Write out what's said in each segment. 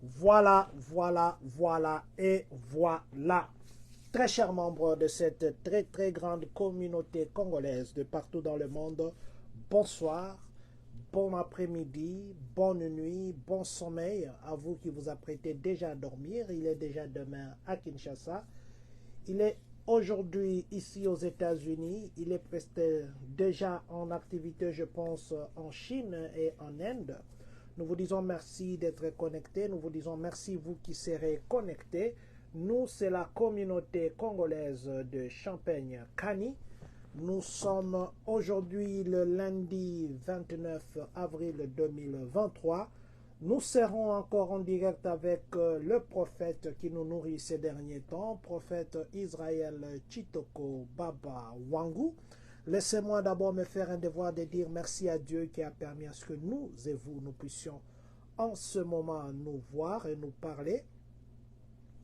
Voilà, voilà, voilà et voilà. Très chers membres de cette très grande communauté congolaise de partout dans le monde, bonsoir, bon après-midi, bonne nuit, bon sommeil à vous qui vous apprêtez déjà à dormir. Il est déjà demain à Kinshasa. Il est aujourd'hui ici aux États-Unis. Il est presque déjà en activité, je pense, en Chine et en Inde. Nous vous disons merci d'être connectés. Nous vous disons merci, vous qui serez connectés. Nous, c'est la communauté congolaise de Champagne-Kani. Nous sommes aujourd'hui le lundi 29 avril 2023. Nous serons encore en direct avec le prophète qui nous nourrit ces derniers temps, prophète Israël Chitoko Baba Wangu. Laissez-moi d'abord me faire un devoir de dire merci à Dieu qui a permis à ce que nous et vous, nous puissions en ce moment nous voir et nous parler.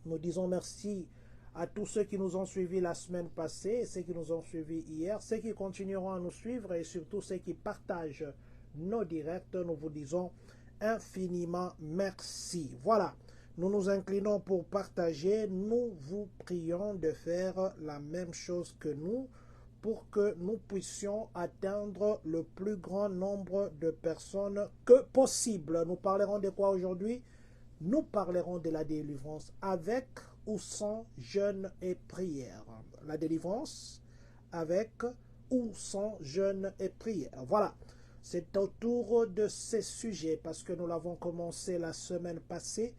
Nous disons merci à tous ceux qui nous ont suivis la semaine passée, ceux qui nous ont suivis hier, ceux qui continueront à nous suivre et surtout ceux qui partagent nos directs. Nous vous disons infiniment merci. Voilà, nous nous inclinons pour partager. Nous vous prions de faire la même chose que nous pour que nous puissions atteindre le plus grand nombre de personnes que possible. Nous parlerons de quoi aujourd'hui? Nous parlerons de la délivrance avec ou sans jeûne et prière. La délivrance avec ou sans jeûne et prière. Voilà, c'est autour de ces sujets parce que nous l'avons commencé la semaine passée.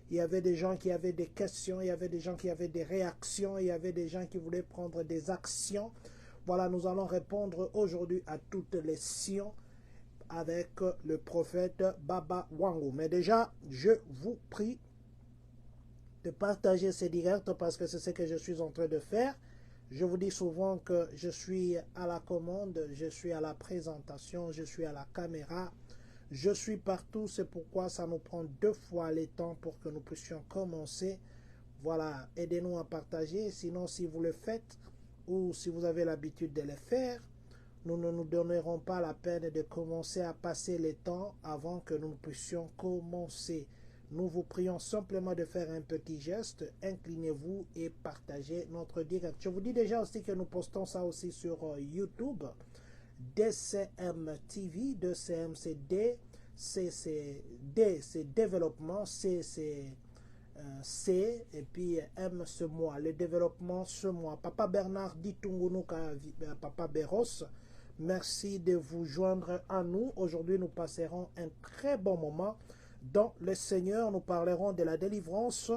Il y avait des gens qui avaient des questions, il y avait des gens qui avaient des réactions, il y avait des gens qui voulaient prendre des actions. Voilà, nous allons répondre aujourd'hui à toutes les sions avec le prophète Baba Wangu. Mais déjà, je vous prie de partager ces directs parce que c'est ce que je suis en train de faire. Je vous dis souvent que je suis à la commande, je suis à la présentation, je suis à la caméra, je suis partout. C'est pourquoi ça nous prend 2 fois le temps pour que nous puissions commencer. Voilà, aidez-nous à partager. Sinon, si vous le faites ou si vous avez l'habitude de le faire, nous ne nous donnerons pas la peine de commencer à passer le temps avant que nous puissions commencer. Nous vous prions simplement de faire un petit geste, inclinez-vous et partagez notre direct. Je vous dis déjà aussi que nous postons ça aussi sur YouTube. DCM TV, DCM c'est D, C c'est D c'est développement, C c'est C et puis M ce mois, le développement ce mois. Papa Bernard Ditungunuka, Papa Beros, merci de vous joindre à nous. Aujourd'hui, nous passerons un très bon moment dans le Seigneur. Nous parlerons de la délivrance.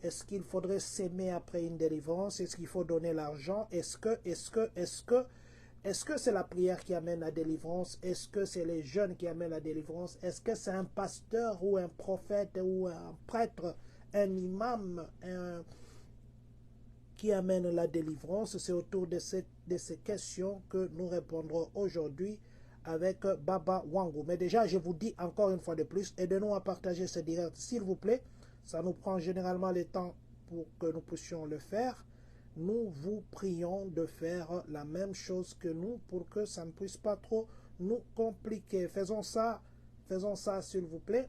Est-ce qu'il faudrait s'aimer après une délivrance? Est-ce qu'il faut donner l'argent? Est-ce que c'est la prière qui amène la délivrance? Est-ce que c'est les jeunes qui amènent la délivrance? Est-ce que c'est un pasteur ou un prophète ou un prêtre, un imam, qui amène la délivrance? C'est autour de ces questions que nous répondrons aujourd'hui avec Baba Wangu. Mais déjà, je vous dis encore une fois de plus, aidez-nous à partager ce direct, s'il vous plaît. Ça nous prend généralement le temps pour que nous puissions le faire. Nous vous prions de faire la même chose que nous pour que ça ne puisse pas trop nous compliquer. Faisons ça s'il vous plaît.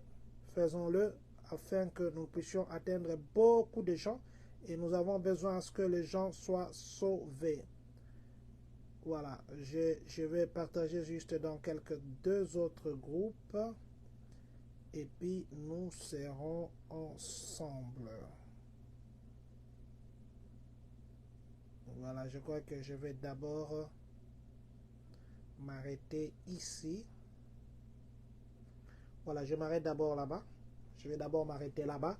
Faisons-le afin que nous puissions atteindre beaucoup de gens et nous avons besoin à ce que les gens soient sauvés. Voilà, je vais partager juste dans quelques 2 autres groupes et puis nous serons ensemble. Voilà, je crois que je vais d'abord m'arrêter ici. Voilà, je m'arrête d'abord là-bas. Je vais d'abord m'arrêter là-bas.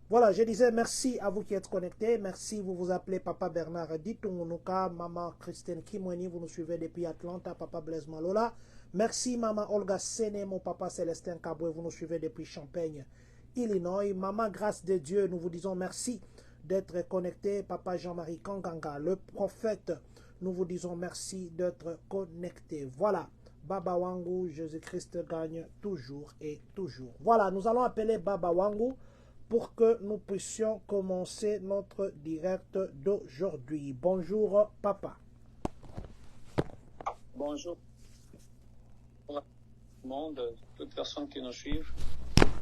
Voilà, je disais merci à vous qui êtes connectés. Merci, vous vous appelez Papa Bernard Ditungunuka, Maman Christine Kimweni, vous nous suivez depuis Atlanta, Papa Blaise Malola. Merci, Maman Olga Sene, mon Papa Célestin Caboué, vous nous suivez depuis Champagne, Illinois. Maman Grâce de Dieu, nous vous disons merci d'être connecté. Papa Jean-Marie Kanganga, le prophète, nous vous disons merci d'être connecté. Voilà. Baba Wangu, Jésus-Christ gagne toujours et toujours. Voilà, nous allons appeler Baba Wangu pour que nous puissions commencer notre direct d'aujourd'hui. Bonjour, Papa. Bonjour tout le monde, toutes les personnes qui nous suivent.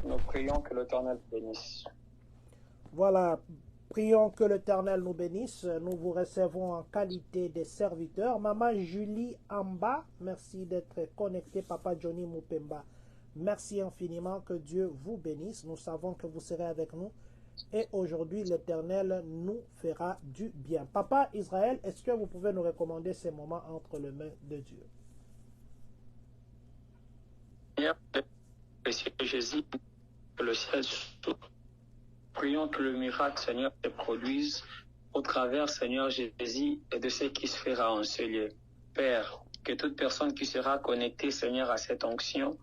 Nous prions que l'Éternel bénisse. Voilà, prions que l'Éternel nous bénisse. Nous vous recevons en qualité de serviteurs. Maman Julie Amba, merci d'être connecté. Papa Johnny Mupemba, merci infiniment. Que Dieu vous bénisse. Nous savons que vous serez avec nous. Et aujourd'hui, l'Éternel nous fera du bien. Papa Israël, est-ce que vous pouvez nous recommander ces moments entre les mains de Dieu? Seigneur, Jésus, que le ciel s'ouvre. Prions que le miracle, Seigneur, se produise au travers, Seigneur Jésus, et de ce qui se fera en ce lieu. Père, que toute personne qui sera connectée, Seigneur, à cette onction,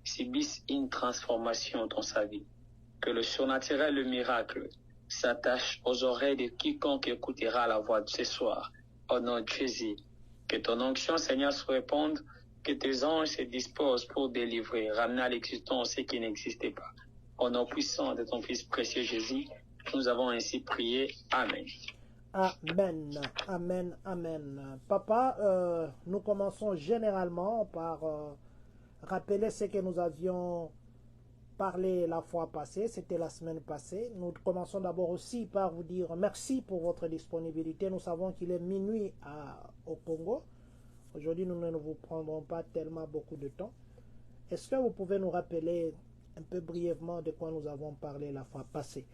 subisse une transformation dans sa vie. Que le surnaturel, le miracle, s'attache aux oreilles de quiconque écoutera la voix de ce soir. Au nom de Jésus, que ton onction, Seigneur, se répande, que tes anges se disposent pour délivrer, ramener à l'existence ce qui n'existait pas. Au nom puissant de ton Fils précieux Jésus, nous avons ainsi prié. Amen. Amen, amen, amen. Papa, nous commençons généralement par rappeler ce que nous avions parlé la fois passée, c'était la semaine passée. Nous commençons d'abord aussi par vous dire merci pour votre disponibilité. Nous savons qu'il est minuit au Congo. Aujourd'hui, nous ne vous prendrons pas tellement beaucoup de temps. Est-ce que vous pouvez nous rappeler un peu brièvement de quoi nous avons parlé la fois passée?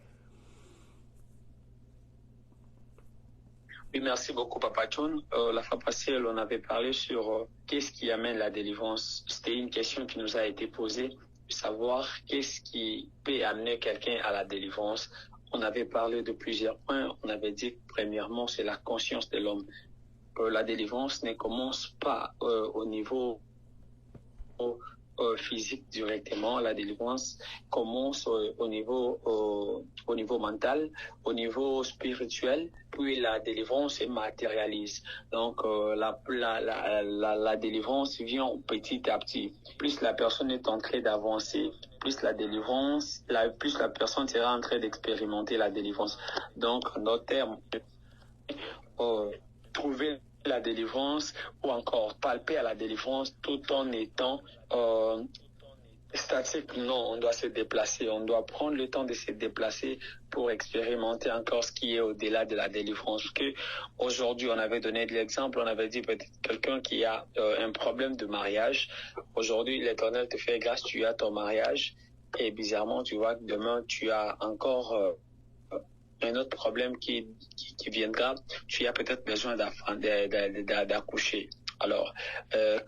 Oui, merci beaucoup, Papa John. La fois passée, on avait parlé sur qu'est-ce qui amène la délivrance. C'était une question qui nous a été posée, de savoir qu'est-ce qui peut amener quelqu'un à la délivrance. On avait parlé de plusieurs points. On avait dit que, premièrement, c'est la conscience de l'homme. La délivrance ne commence pas au niveau physique directement. La délivrance commence au niveau mental, au niveau spirituel, puis la délivrance se matérialise. Donc la délivrance vient petit à petit. Plus la personne est en train d'avancer, plus la délivrance, plus la personne sera en train d'expérimenter la délivrance. Donc, en d'autres termes, trouver la délivrance ou encore palper à la délivrance tout en étant statique. Non, on doit se déplacer, on doit prendre le temps de se déplacer pour expérimenter encore ce qui est au-delà de la délivrance. Parce que aujourd'hui, on avait donné de l'exemple, on avait dit peut-être quelqu'un qui a un problème de mariage. Aujourd'hui, l'Éternel te fait grâce, tu as ton mariage et bizarrement, tu vois que demain, tu as encore un autre problème qui viendra, tu as peut-être besoin d'accoucher. Alors,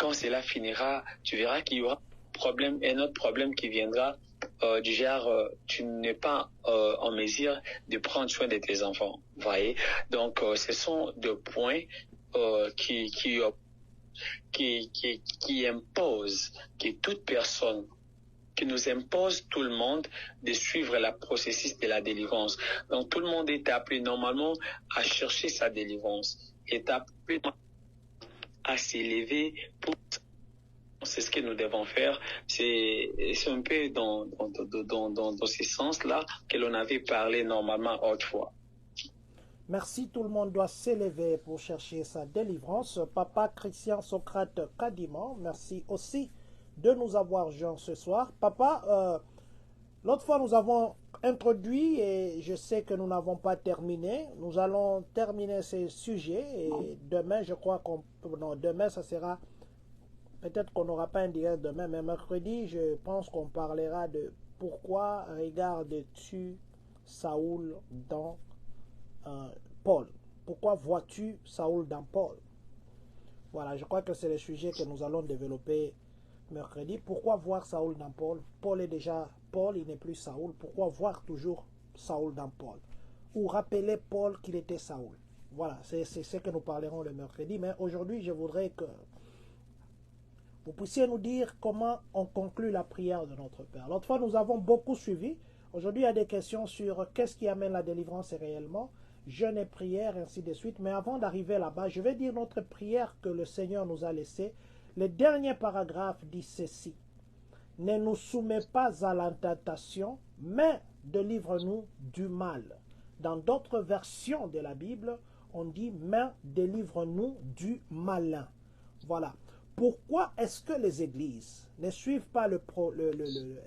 quand cela finira, tu verras qu'il y aura un autre problème qui viendra du genre, tu n'es pas en mesure de prendre soin de tes enfants. Vous voyez? Donc, ce sont des points qui imposent que toute personne qui nous impose tout le monde de suivre le processus de la délivrance. Donc, tout le monde est appelé normalement à chercher sa délivrance, est appelé à s'élever pour... C'est ce que nous devons faire. C'est un peu dans ce sens-là que l'on avait parlé normalement autrefois. Merci, tout le monde doit s'élever pour chercher sa délivrance. Papa Christian Socrate Kadiman, merci aussi de nous avoir joints ce soir. Papa, l'autre fois nous avons introduit et je sais que nous n'avons pas terminé. Nous allons terminer ces sujets et demain, je crois qu'on... Non, demain, ça sera... Peut-être qu'on n'aura pas un direct demain, mais mercredi, je pense qu'on parlera de pourquoi regardes-tu Saoul dans Paul. Pourquoi vois-tu Saoul dans Paul? Voilà, je crois que c'est le sujet que nous allons développer mercredi. Pourquoi voir Saoul dans Paul? Paul est déjà Paul, il n'est plus Saoul. Pourquoi voir toujours Saoul dans Paul? Ou rappeler Paul qu'il était Saoul? Voilà, c'est ce que nous parlerons le mercredi. Mais aujourd'hui, je voudrais que vous puissiez nous dire comment on conclut la prière de notre Père. L'autre fois, nous avons beaucoup suivi. Aujourd'hui, il y a des questions sur qu'est-ce qui amène la délivrance réellement, jeûne et prière, ainsi de suite. Mais avant d'arriver là-bas, je vais dire notre prière que le Seigneur nous a laissée. Le dernier paragraphe dit ceci. Ne nous soumets pas à la tentation, mais délivre-nous du mal. Dans d'autres versions de la Bible, on dit mais délivre-nous du malin. Voilà. Pourquoi est-ce que les églises ne suivent pas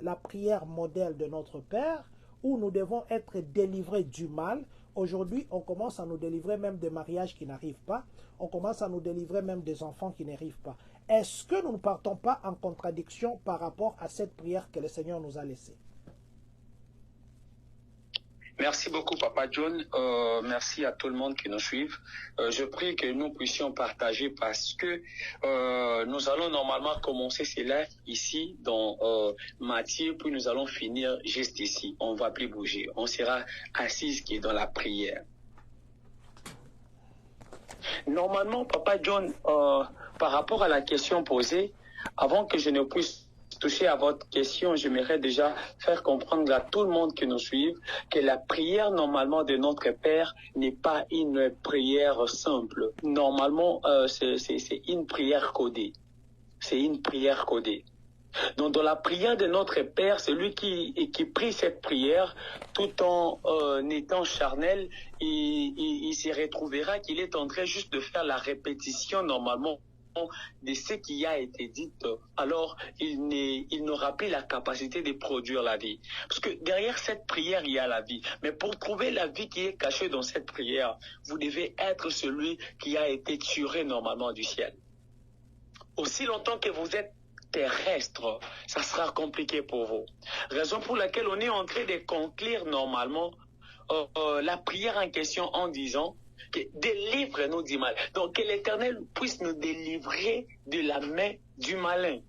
la prière modèle de notre Père, où nous devons être délivrés du mal? Aujourd'hui, on commence à nous délivrer même des mariages qui n'arrivent pas. On commence à nous délivrer même des enfants qui n'arrivent pas. Est-ce que nous ne partons pas en contradiction par rapport à cette prière que le Seigneur nous a laissée? Merci beaucoup, Papa John. Merci à tout le monde qui nous suit. Je prie que nous puissions partager parce que nous allons normalement commencer cela ici dans Matthieu, puis nous allons finir juste ici. On ne va plus bouger. On sera assis dans la prière. Normalement, Papa John, par rapport à la question posée, avant que je ne puisse toucher à votre question, j'aimerais déjà faire comprendre à tout le monde qui nous suit que la prière normalement de notre Père n'est pas une prière simple. Normalement, c'est une prière codée. C'est une prière codée. Donc, dans la prière de notre Père, celui qui prie cette prière, tout en étant charnel, il se retrouvera qu'il est en train juste de faire la répétition normalement de ce qui a été dit, alors il n'aura plus la capacité de produire la vie. Parce que derrière cette prière, il y a la vie. Mais pour trouver la vie qui est cachée dans cette prière, vous devez être celui qui a été tiré normalement du ciel. Aussi longtemps que vous êtes terrestre, ça sera compliqué pour vous. Raison pour laquelle on est en train de conclure normalement la prière en question en disant que délivre-nous du mal. Donc que l'Éternel puisse nous délivrer de la main du malin,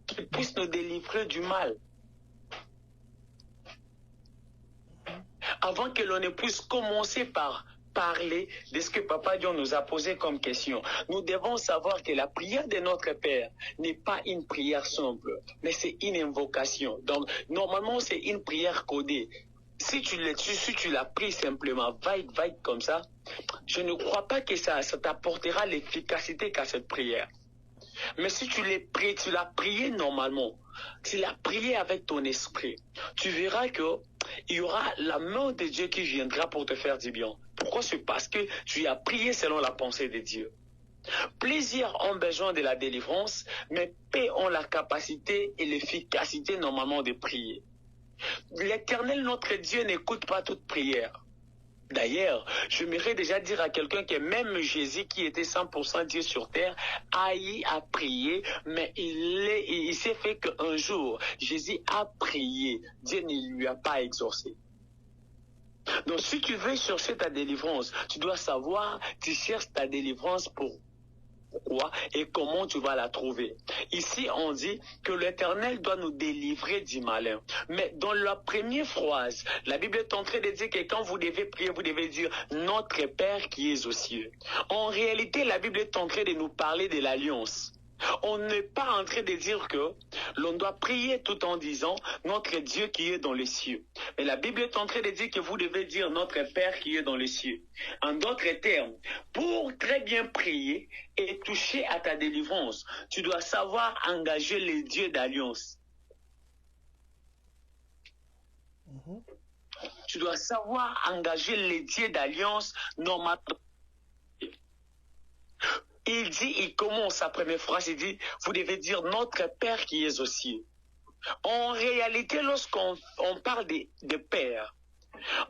qu'il puisse nous délivrer du mal. Avant que l'on ne puisse commencer par parler de ce que Papa John nous a posé comme question, nous devons savoir que la prière de notre Père n'est pas une prière simple, mais c'est une invocation. Donc normalement c'est une prière codée. Si tu l'as pris simplement, vague comme ça, je ne crois pas que ça t'apportera l'efficacité qu'a cette prière. Mais si tu l'as prié normalement, tu l'as prié avec ton esprit, tu verras que il y aura la main de Dieu qui viendra pour te faire du bien. Pourquoi? C'est parce que tu as prié selon la pensée de Dieu. Plusieurs ont besoin de la délivrance, mais peu ont la capacité et l'efficacité normalement de prier. L'Éternel, notre Dieu, n'écoute pas toute prière. D'ailleurs, j'aimerais déjà dire à quelqu'un que même Jésus, qui était 100% Dieu sur terre, a eu à prier, mais il s'est fait qu'un jour, Jésus a prié, Dieu ne lui a pas exaucé. Donc, si tu veux chercher ta délivrance, tu dois savoir, tu cherches ta délivrance pourquoi et comment tu vas la trouver. Ici, on dit que l'Éternel doit nous délivrer du malin. Mais dans la première phrase, la Bible est en train de dire que quand vous devez prier, vous devez dire « Notre Père qui est aux cieux ». En réalité, la Bible est en train de nous parler de l'alliance. On n'est pas en train de dire que l'on doit prier tout en disant notre Dieu qui est dans les cieux. Mais la Bible est en train de dire que vous devez dire notre Père qui est dans les cieux. En d'autres termes, pour très bien prier et toucher à ta délivrance, tu dois savoir engager les dieux d'alliance. Tu dois savoir engager les dieux d'alliance normalement. Il commence sa première phrase, il dit, vous devez dire notre Père qui est aux cieux. En réalité, lorsqu'on parle de Père,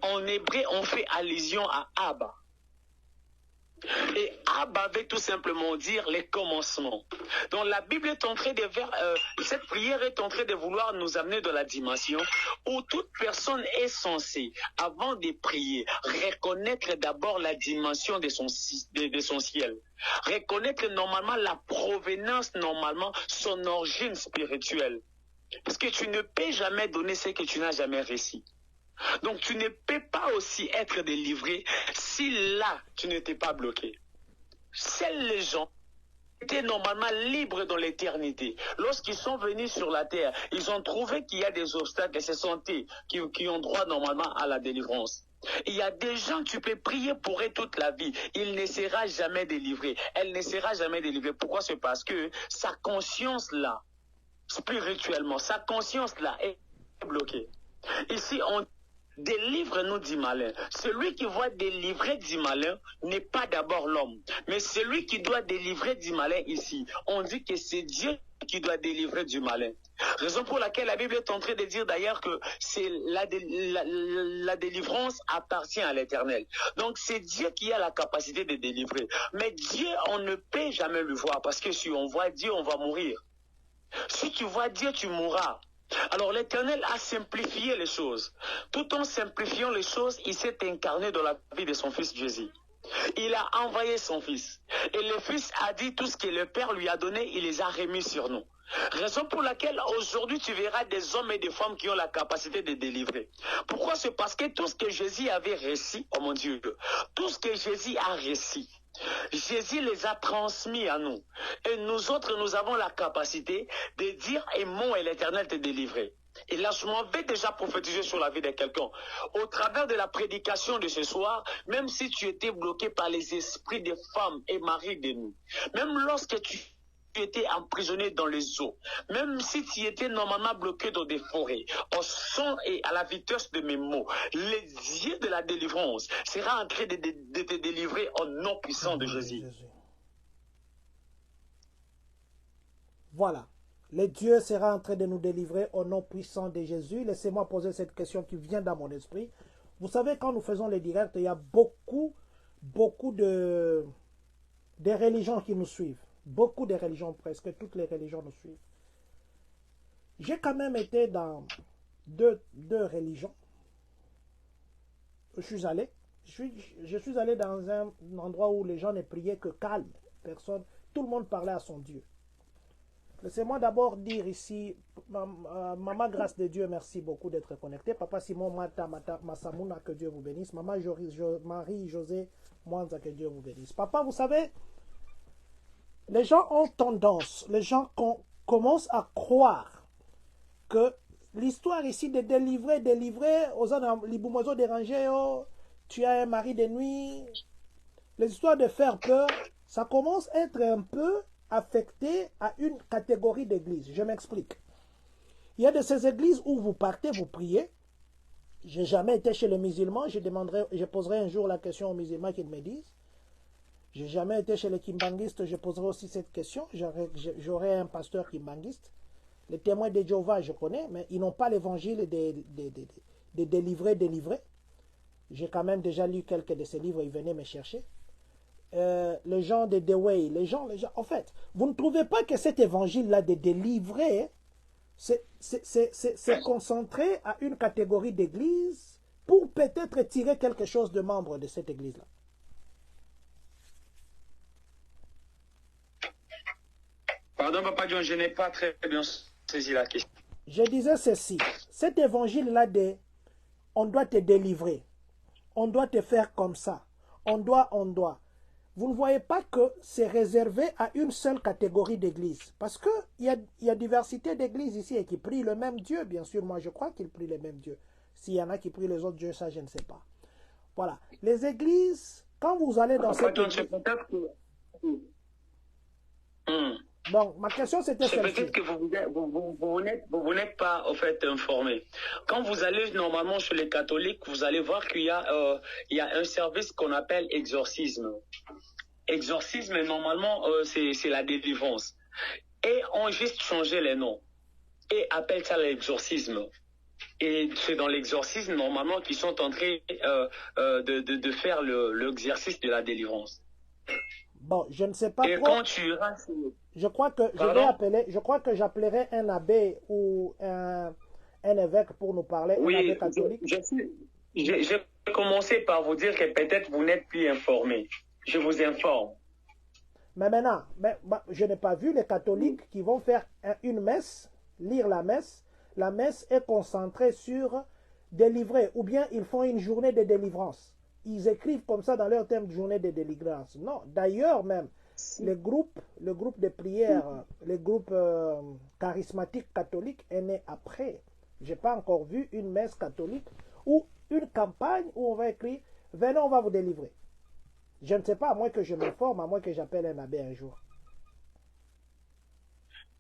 en hébreu, on fait allusion à Abba. Et Abba veut tout simplement dire les commencements. Donc la Bible est en train de faire, cette prière est en train de vouloir nous amener dans la dimension où toute personne est censée, avant de prier, reconnaître d'abord la dimension de son ciel. Reconnaître normalement la provenance, normalement son origine spirituelle. Parce que tu ne peux jamais donner ce que tu n'as jamais reçu. Donc tu ne peux pas aussi être délivré si là tu n'étais pas bloqué. Seuls les gens étaient normalement libres dans l'éternité. Lorsqu'ils sont venus sur la terre, ils ont trouvé qu'il y a des obstacles et se sentent qui ont droit normalement à la délivrance. Il y a des gens, tu peux prier pour eux toute la vie. Il ne sera jamais délivré. Elle ne sera jamais délivrée. Pourquoi? C'est parce que sa conscience là, spirituellement, sa conscience là est bloquée. Ici, on délivre-nous du malin. Celui qui va délivrer du malin n'est pas d'abord l'homme, mais celui qui doit délivrer du malin ici, on dit que c'est Dieu qui doit délivrer du malin. Raison pour laquelle la Bible est en train de dire d'ailleurs que la délivrance appartient à l'Éternel. Donc c'est Dieu qui a la capacité de délivrer. Mais Dieu, on ne peut jamais le voir parce que si on voit Dieu, on va mourir. Si tu vois Dieu, tu mourras. Alors l'Éternel a simplifié les choses. Tout en simplifiant les choses, il s'est incarné dans la vie de son fils Jésus. Il a envoyé son fils. Et le fils a dit tout ce que le Père lui a donné, il les a remis sur nous. Raison pour laquelle aujourd'hui tu verras des hommes et des femmes qui ont la capacité de délivrer. Pourquoi? C'est parce que tout ce que Jésus avait réussi, oh mon Dieu, tout ce que Jésus a réussi, Jésus les a transmis à nous. Et nous autres, nous avons la capacité de dire aimons et l'Éternel te délivrer. Et là, je m'en vais déjà prophétiser sur la vie de quelqu'un. Au travers de la prédication de ce soir, même si tu étais bloqué par les esprits des femmes et maris de nous, même lorsque tu étais emprisonné dans les eaux, même si tu étais normalement bloqué dans des forêts, au son et à la vitesse de mes mots, les dieux de la délivrance sera en train de te délivrer au nom puissant de Jésus. Voilà. Le Dieu sera en train de nous délivrer au nom puissant de Jésus. Laissez-moi poser cette question qui vient dans mon esprit. Vous savez, quand nous faisons les directs, il y a beaucoup de religions qui nous suivent. Beaucoup de religions, presque toutes les religions nous suivent. J'ai quand même été dans deux religions. Je suis allé dans un endroit où les gens ne priaient que calme. Personne, tout le monde parlait à son Dieu. Laissez-moi d'abord dire ici, Maman Grâce de Dieu, merci beaucoup d'être connecté. Papa Simon Mata Massamuna, que Dieu vous bénisse. Maman Marie-José Mwanza, que Dieu vous bénisse. Papa, vous savez, les gens ont tendance, les gens commencent à croire que l'histoire ici de délivrer aux gens liboumozo dérangés, tu as un mari de nuit, les histoires de faire peur, ça commence à être un peu affecté à une catégorie d'églises. Je m'explique. Il y a de ces églises où vous partez, vous priez. J'ai jamais été chez les musulmans. Je poserai un jour la question aux musulmans qu'ils me disent. J'ai jamais été chez les kimbanguistes. Je poserai aussi cette question. J'aurai un pasteur kimbanguiste. Les témoins de Jéhovah, je connais, mais ils n'ont pas l'évangile de délivrer. J'ai quand même déjà lu quelques de ces livres. Ils venaient me chercher. Les gens de The Way, les gens, en fait, vous ne trouvez pas que cet évangile-là de délivrer, c'est concentré à une catégorie d'église pour peut-être tirer quelque chose de membre de cette église-là? Pardon, Papa John, je n'ai pas très bien saisi la question. Je disais ceci, cet évangile-là de on doit te délivrer, on doit te faire comme ça, on doit. Vous ne voyez pas que c'est réservé à une seule catégorie d'église. Parce qu'il y a diversité d'églises ici et qui prient le même Dieu. Bien sûr, moi je crois qu'ils prient le même Dieu. S'il y en a qui prient les autres dieux, ça je ne sais pas. Voilà. Les églises, quand vous allez dans cette église... Donc, ma question c'était celle-ci. Peut-être que vous n'êtes pas en fait informé. Quand vous allez normalement chez les catholiques, vous allez voir qu'il y a un service qu'on appelle exorcisme. Exorcisme, normalement, c'est la délivrance. Et on juste changé les noms et appelle ça l'exorcisme. Et c'est dans l'exorcisme, normalement, qu'ils sont en train de faire l'exercice de la délivrance. Bon, je ne sais pas et trop. Quand tu iras... Je crois que j'appellerai un abbé ou un évêque pour nous parler, oui, un abbé catholique. Je vais commencer par vous dire que peut-être vous n'êtes plus informé. Je vous informe. Mais maintenant, je n'ai pas vu les catholiques qui vont faire une messe, lire la messe. La messe est concentrée sur délivrer, ou bien ils font une journée de délivrance. Ils écrivent comme ça dans leur thème de journée de délivrance. Non, d'ailleurs même, le groupe de prière, le groupe charismatique catholique est né après. Je n'ai pas encore vu une messe catholique ou une campagne où on va écrire « Venez, on va vous délivrer ». Je ne sais pas, à moins que je m'informe, à moins que j'appelle un abbé un jour.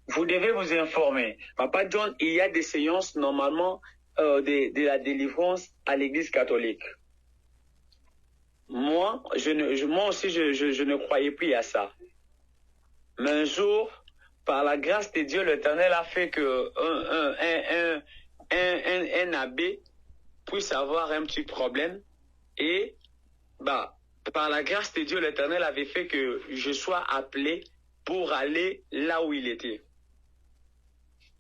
Vous devez vous informer. Papa John, il y a des séances normalement de la délivrance à l'Église catholique. Moi aussi, je ne croyais plus à ça. Mais un jour, par la grâce de Dieu, l'Éternel a fait que un abbé puisse avoir un petit problème. Et par la grâce de Dieu, l'Éternel avait fait que je sois appelé pour aller là où il était.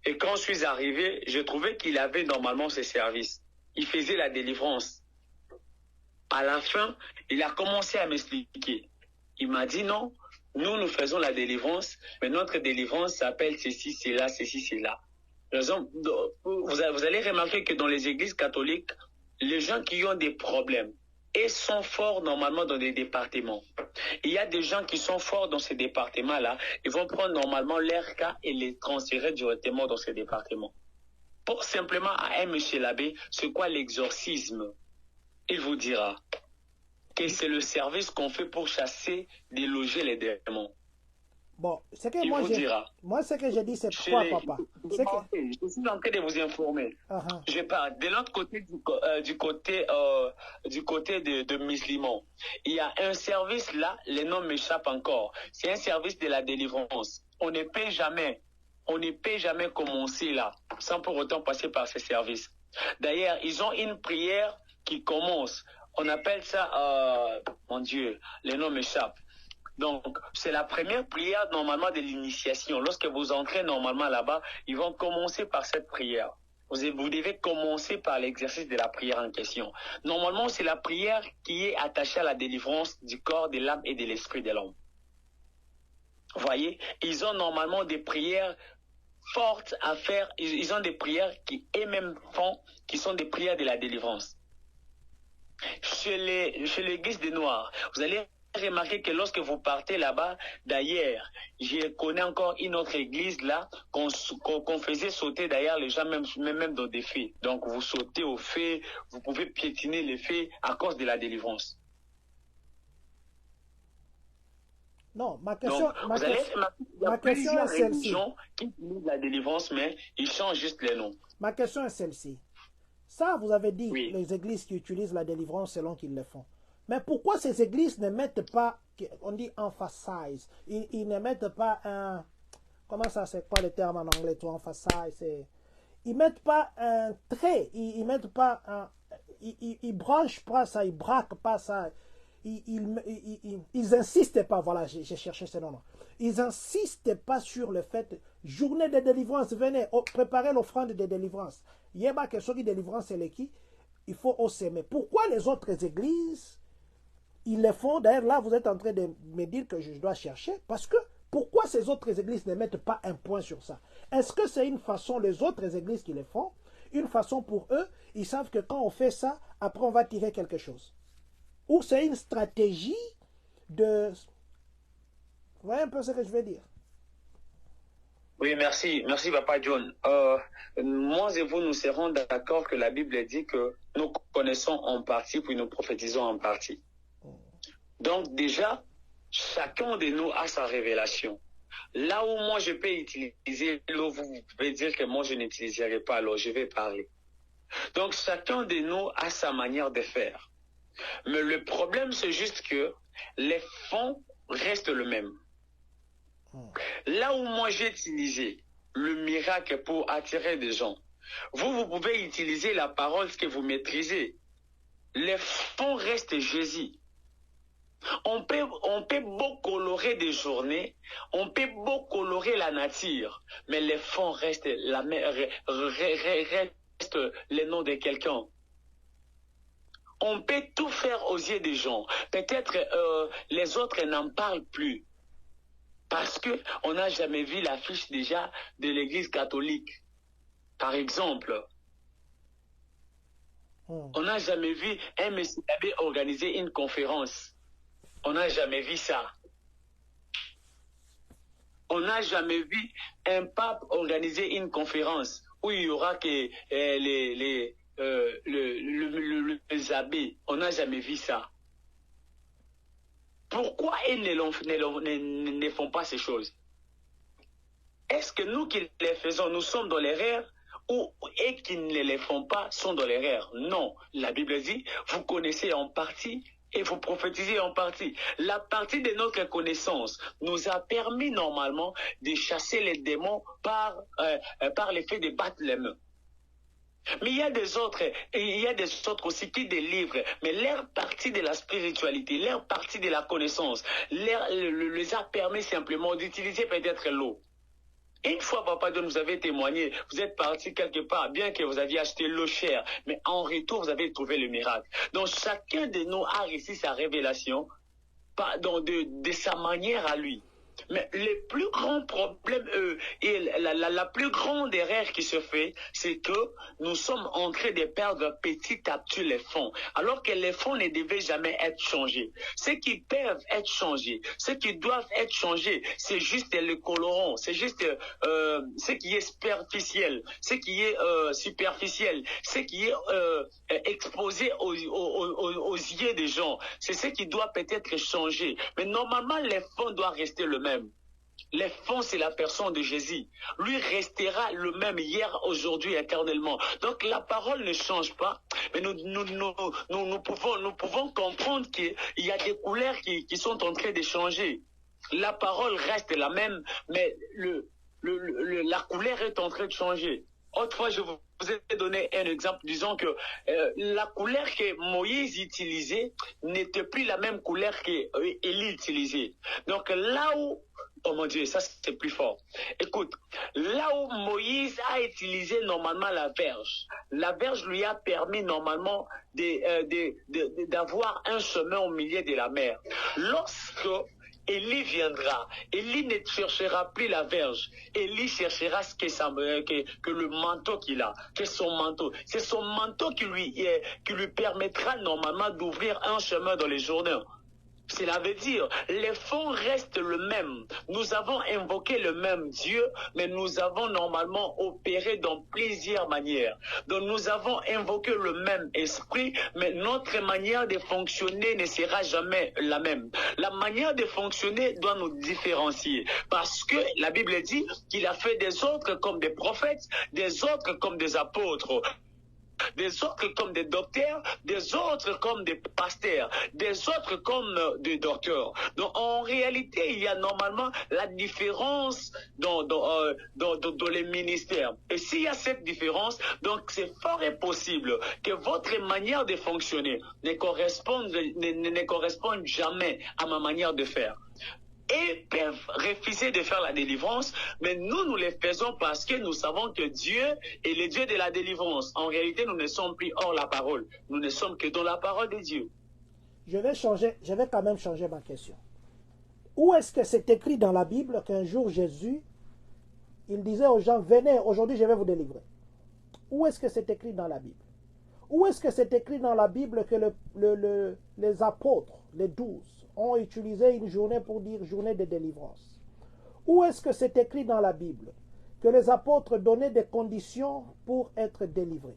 Et quand je suis arrivé, je trouvais qu'il avait normalement ses services. Il faisait la délivrance. À la fin, il a commencé à m'expliquer. Il m'a dit non, nous faisons la délivrance, mais notre délivrance s'appelle ceci, cela, ceci, cela. Vous allez remarquer que dans les églises catholiques, les gens qui ont des problèmes et sont forts normalement dans des départements. Il y a des gens qui sont forts dans ces départements-là, ils vont prendre normalement leur cas et les transférer directement dans ces départements. Pour simplement à un monsieur l'abbé, c'est quoi l'exorcisme? Il vous dira que c'est le service qu'on fait pour chasser, déloger les démons. Bon, c'est que moi, ce que j'ai dit, c'est quoi, papa? Je suis en train de vous informer. Je parle de l'autre côté, du côté de musulmans. Il y a un service là, les noms m'échappent encore. C'est un service de la délivrance. On ne peut jamais commencer là, sans pour autant passer par ces services. D'ailleurs, ils ont une prière qui commence. On appelle ça, mon Dieu, les noms m'échappent. Donc, c'est la première prière normalement de l'initiation. Lorsque vous entrez normalement là-bas, ils vont commencer par cette prière. Vous devez commencer par l'exercice de la prière en question. Normalement, c'est la prière qui est attachée à la délivrance du corps, de l'âme et de l'esprit de l'homme. Vous voyez, ils ont normalement des prières fortes à faire. Ils ont des prières qui eux-mêmes font, qui sont des prières de la délivrance. Chez l'église des Noirs, vous allez remarquez que lorsque vous partez là-bas, d'ailleurs, je connais encore une autre église là, qu'on faisait sauter d'ailleurs les gens même dans des feux. Donc vous sautez au feu, vous pouvez piétiner les feux à cause de la délivrance. Non, ma question est celle-ci. Qui utilisent la délivrance, mais ils changent juste les noms. Ma question est celle-ci. Ça, vous avez dit, oui, les églises qui utilisent la délivrance selon qu'ils le font. Mais pourquoi ces églises ne mettent pas, on dit emphasize, ils ne mettent pas un, comment ça, c'est quoi le terme en anglais, to emphasize, ils mettent pas un trait, ils mettent pas un, ils branchent pas ça, ils braquent pas ça, ils insistent pas, voilà, j'ai cherché ce nom, ils insistent pas sur le fait, journée de délivrance, venez, préparez l'offrande de délivrance, il y a pas que ce qui délivrance, c'est qui, il faut s'aimer. Pourquoi les autres églises ils le font? D'ailleurs, là, vous êtes en train de me dire que je dois chercher. Parce que, pourquoi ces autres églises ne mettent pas un point sur ça? Est-ce que c'est une façon, les autres églises qui le font, une façon pour eux, ils savent que quand on fait ça, après on va tirer quelque chose? Ou c'est une stratégie de... Vous voyez un peu ce que je veux dire? Oui, merci. Merci, Papa John. Moi et vous, nous serons d'accord que la Bible dit que nous connaissons en partie, puis nous prophétisons en partie. Donc déjà, chacun de nous a sa révélation. Là où moi je peux utiliser l'eau, vous pouvez dire que moi je n'utiliserai pas l'eau, je vais parler. Donc chacun de nous a sa manière de faire. Mais le problème c'est juste que les fonds restent le même. Là où moi j'ai utilisé le miracle pour attirer des gens, vous pouvez utiliser la parole que vous maîtrisez. Les fonds restent Jésus. On peut beau colorer des journées, on peut beau colorer la nature, mais les fonds restent restent les noms de quelqu'un. On peut tout faire aux yeux des gens. Peut-être les autres n'en parlent plus. Parce qu'on n'a jamais vu l'affiche déjà de l'église catholique. Par exemple, on n'a jamais vu un monsieur l'abbé organiser une conférence. On n'a jamais vu ça. On n'a jamais vu un pape organiser une conférence où il y aura que les abbés. On n'a jamais vu ça. Pourquoi ils ne font pas ces choses? Est-ce que nous qui les faisons, nous sommes dans l'erreur et qui ne les font pas sont dans l'erreur. Non, la Bible dit, vous connaissez en partie et vous prophétisez en partie. La partie de notre connaissance nous a permis normalement de chasser les démons par l'effet de battre les mains. Mais il y a des autres aussi qui délivrent, mais leur partie de la spiritualité, leur partie de la connaissance, les a permis simplement d'utiliser peut-être l'eau. Une fois, Papa Dieu nous avait témoigné, vous êtes parti quelque part, bien que vous aviez acheté l'eau chère, mais en retour, vous avez trouvé le miracle. Donc, chacun de nous a réussi sa révélation de sa manière à lui. Mais le plus grand problème et la plus grande erreur qui se fait, c'est que nous sommes en train de perdre petit à petit les fonds, alors que les fonds ne devaient jamais être changés. Ceux qui peuvent être changés, ceux qui doivent être changés, c'est juste le colorant, c'est juste ce qui est superficiel, ce qui est ce qui est exposé aux yeux des gens. C'est ce qui doit peut-être changer. Mais normalement, les fonds doivent rester le même. Les fonds, c'est la personne de Jésus. Lui restera le même hier, aujourd'hui, éternellement. Donc la parole ne change pas, mais nous pouvons comprendre qu'il y a des couleurs qui sont en train de changer. La parole reste la même, mais la couleur est en train de changer. Autrefois, je vous ai donné un exemple, disons que la couleur que Moïse utilisait n'était plus la même couleur qu'Élie utilisait. Donc là où, oh mon Dieu, ça c'est plus fort. Écoute, là où Moïse a utilisé normalement la verge lui a permis normalement d'avoir un chemin au milieu de la mer. Lorsque Élie viendra, Élie ne cherchera plus la verge, Élie cherchera que le manteau qu'il a, que son manteau. C'est son manteau qui lui permettra normalement d'ouvrir un chemin dans les journées. Cela veut dire, les fonds restent le même. Nous avons invoqué le même Dieu, mais nous avons normalement opéré dans plusieurs manières. Donc nous avons invoqué le même esprit, mais notre manière de fonctionner ne sera jamais la même. La manière de fonctionner doit nous différencier, parce que la Bible dit qu'il a fait des autres comme des prophètes, des autres comme des apôtres, des autres comme des docteurs, des autres comme des pasteurs, des autres comme des docteurs. Donc en réalité, il y a normalement la différence dans les ministères. Et s'il y a cette différence, donc c'est fort et possible que votre manière de fonctionner ne corresponde jamais à ma manière de faire. Et peuvent refuser de faire la délivrance, mais nous les faisons parce que nous savons que Dieu est le Dieu de la délivrance. En réalité, nous ne sommes plus hors la parole. Nous ne sommes que dans la parole de Dieu. Je vais quand même changer ma question. Où est-ce que c'est écrit dans la Bible qu'un jour Jésus, il disait aux gens, venez, aujourd'hui je vais vous délivrer? Où est-ce que c'est écrit dans la Bible? Où est-ce que c'est écrit dans la Bible que les apôtres, les 12, ont utilisé une journée pour dire journée de délivrance? Où est-ce que c'est écrit dans la Bible que les apôtres donnaient des conditions pour être délivrés?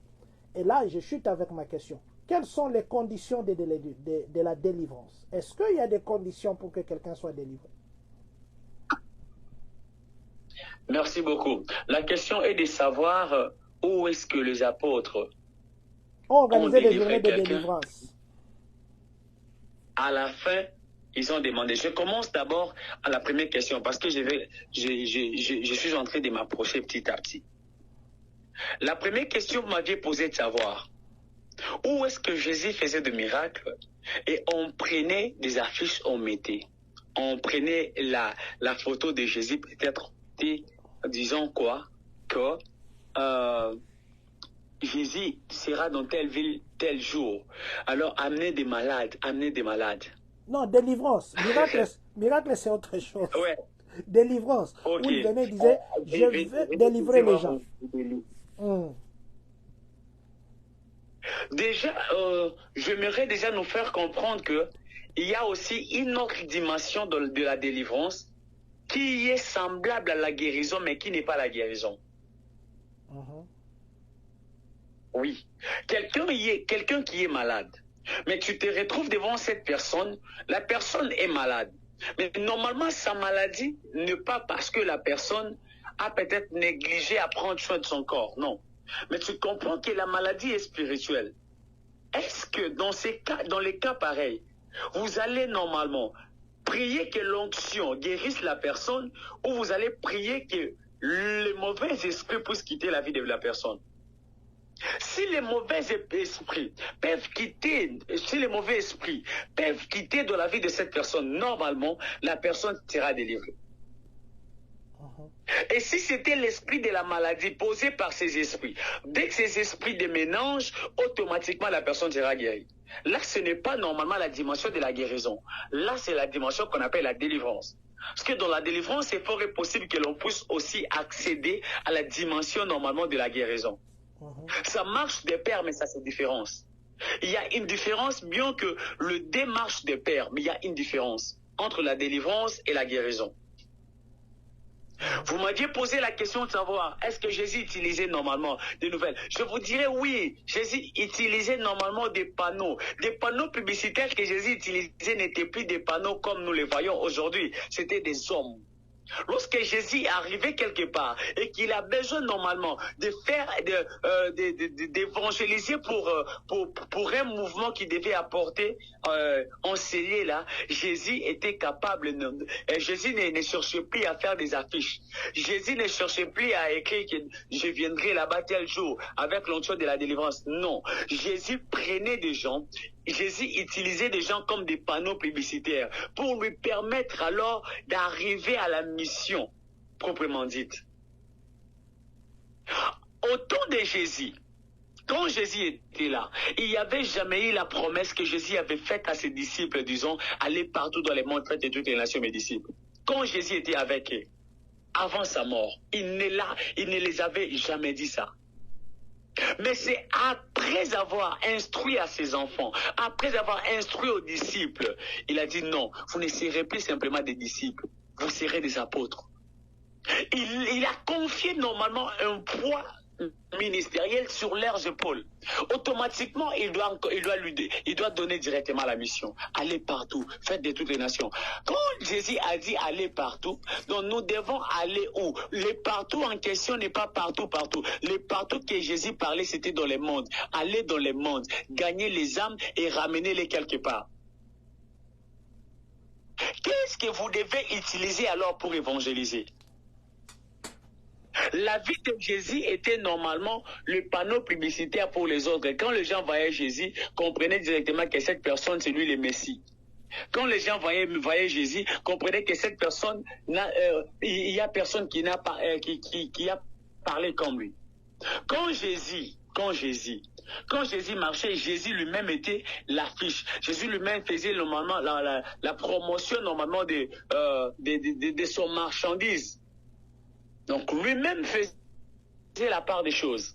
Et là, je chute avec ma question. Quelles sont les conditions de la délivrance? Est-ce qu'il y a des conditions pour que quelqu'un soit délivré? Merci beaucoup. La question est de savoir où est-ce que les apôtres ont organisé des journées de délivrance. À la fin, ils ont demandé. Je commence d'abord à la première question parce que je suis en train de m'approcher petit à petit. La première question que vous m'aviez posée de savoir où est-ce que Jésus faisait des miracles et on prenait des affiches, on mettait. On prenait la photo de Jésus, peut-être, disons quoi, que Jésus sera dans telle ville, tel jour. Alors, amenez des malades. Non, délivrance. Miracle, c'est autre chose. Ouais. Délivrance. Okay. Où il venait et disait, je vais délivrer les gens. Déjà, j'aimerais déjà nous faire comprendre que il y a aussi une autre dimension de la délivrance qui est semblable à la guérison, mais qui n'est pas la guérison. Oui. Quelqu'un qui est malade, mais tu te retrouves devant cette personne, la personne est malade. Mais normalement, sa maladie n'est pas parce que la personne a peut-être négligé à prendre soin de son corps, non. Mais tu comprends que la maladie est spirituelle. Est-ce que dans ces cas, dans les cas pareils, vous allez normalement prier que l'onction guérisse la personne ou vous allez prier que les mauvais esprits puissent quitter la vie de la personne? Si les mauvais esprits peuvent quitter, de la vie de cette personne, normalement, la personne sera délivrée. Et si c'était l'esprit de la maladie posé par ces esprits, dès que ces esprits déménagent, automatiquement la personne sera guérie. Là, ce n'est pas normalement la dimension de la guérison. Là, c'est la dimension qu'on appelle la délivrance. Parce que dans la délivrance, c'est fort et possible que l'on puisse aussi accéder à la dimension normalement de la guérison. Ça marche de pair, mais ça c'est différence. Il y a une différence, bien que le dé marche de pair, mais il y a une différence entre la délivrance et la guérison. Vous m'aviez posé la question de savoir, est-ce que Jésus utilisait normalement des nouvelles? Je vous dirais oui, Jésus utilisait normalement des panneaux. Des panneaux publicitaires que Jésus utilisait n'étaient plus des panneaux comme nous les voyons aujourd'hui. C'était des hommes. Lorsque Jésus est arrivé quelque part et qu'il a besoin normalement de faire, d'évangéliser pour un mouvement qui devait apporter, enseigner là, Jésus était capable, Jésus ne cherchait plus à faire des affiches. Jésus ne cherchait plus à écrire que je viendrai là-bas tel jour avec l'onction de la délivrance. Non, Jésus prenait des gens. Jésus utilisait des gens comme des panneaux publicitaires pour lui permettre alors d'arriver à la mission proprement dite. Au temps de Jésus, quand Jésus était là, il n'y avait jamais eu la promesse que Jésus avait faite à ses disciples, disons, allez partout dans les mondes, faites de toutes les nations mes disciples. Quand Jésus était avec eux, avant sa mort, il ne les avait jamais dit ça. Mais c'est après avoir instruit à ses enfants, après avoir instruit aux disciples, il a dit non, vous ne serez plus simplement des disciples, vous serez des apôtres. Il a confié normalement un poids ministériel sur leurs épaules. Automatiquement, il doit donner directement la mission. Allez partout, faites de toutes les nations. Quand Jésus a dit aller partout, donc nous devons aller où? Les partout en question n'est pas partout. Les partout que Jésus parlait, c'était dans les mondes. Aller dans les mondes, gagner les âmes et ramener-les quelque part. Qu'est-ce que vous devez utiliser alors pour évangéliser? La vie de Jésus était normalement le panneau publicitaire pour les autres. Quand les gens voyaient Jésus, comprenaient directement que cette personne, c'est lui le Messie. Quand les gens voyaient Jésus, comprenaient que cette personne, il y a personne qui a parlé comme lui. Quand Jésus marchait, Jésus lui-même était l'affiche. Jésus lui-même faisait normalement la promotion normalement de son marchandise. Donc lui-même faisait la part des choses.